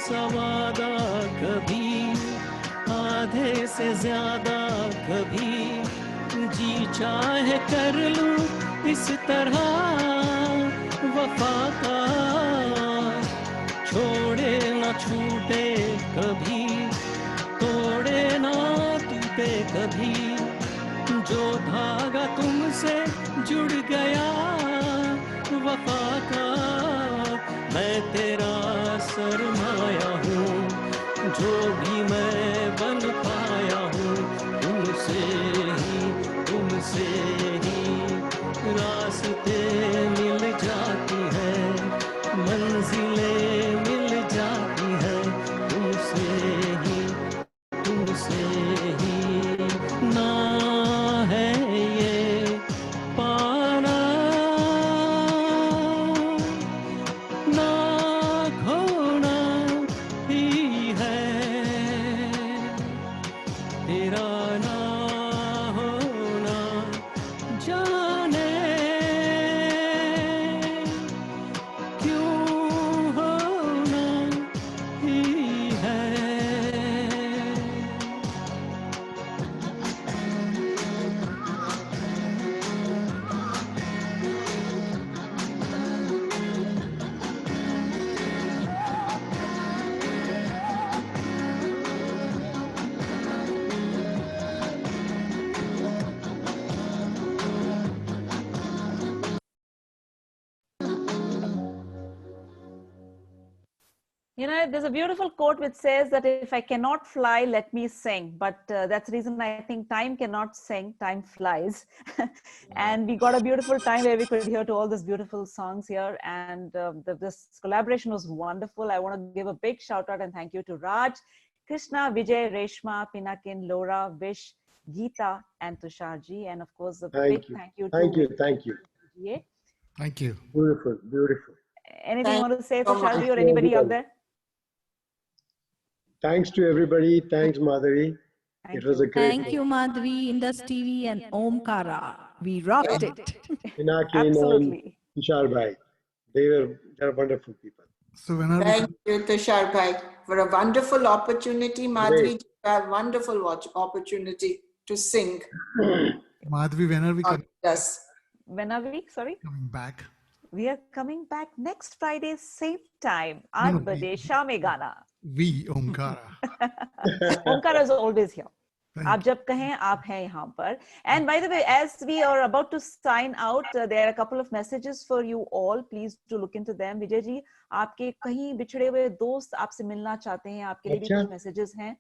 सा वादा कभी आधे से ज्यादा कभी जी चाहे कर लूं इस तरह वफा का छोड़े ना छूटे कभी तोड़े ना टूटे कभी जो धागा तुमसे जुड़ गया वफा का मैं तेरा सरमाया हूँ जो भी मैं बन पाया हूँ तुमसे ही रास्ते मिल जाती है मंजिलें मिल जाती है तुमसे ही ना है ये पाना ना खोना ही है तेरा ना होना जाने क्यों होना ही है You know, there's a beautiful quote which says that if I cannot fly, let me sing. But that's the reason I think time cannot sing, time flies. And we got a beautiful time where we could hear to all these beautiful songs here. And this collaboration was wonderful. I want to give a big shout out and thank you to Raj, Krishna, Vijay, Reshma, Pinakin, Laura, Vish, Geeta, and Tusharji. And of course, a big thank you to Thank you. PGA. Thank you. Beautiful. Anything you want to say, so much. Tusharji, or anybody out there? Thanks to everybody. Thanks, Madhuri. It was a great Thank you, Madhuri, Indus TV, and Omkara. We rocked it. Pinakin Absolutely. and Tushar Bhai. They're wonderful people. So when are we Thank you, Tushar Bhai, for a wonderful opportunity. Madhuri, a wonderful opportunity to sing. Madhvi, when are we coming Yes. When are we? Sorry? back? We are coming back next Friday, same time. No, 8 no, baje, Sham e Gana. We, Omkara. Omkara is always here. Thank आप जब कहें आप हैं यहाँ पर. And by the way, as we are about to sign out, there are a couple of messages for you all. Please do look into them. Vijay ji, आपके कहीं बिछड़े हुए दोस्त आपसे मिलना चाहते हैं. आपके लिए भी कुछ messages हैं.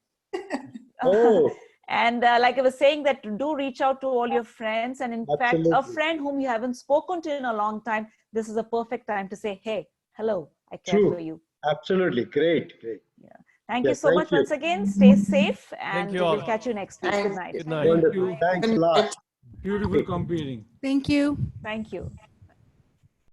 Oh. And like I was saying, that do reach out to all your friends. And in fact, a Absolutely. friend whom you haven't spoken to in a long time, this is a perfect time to say, hey, hello, I care True. for you. Absolutely. Great. Thank Yeah, you so thank much you. once again. Stay safe, and you we'll all. catch you next week. Good night. Good night. Wonderful. Thanks a lot. Beautiful competing. Thank you. Thank you.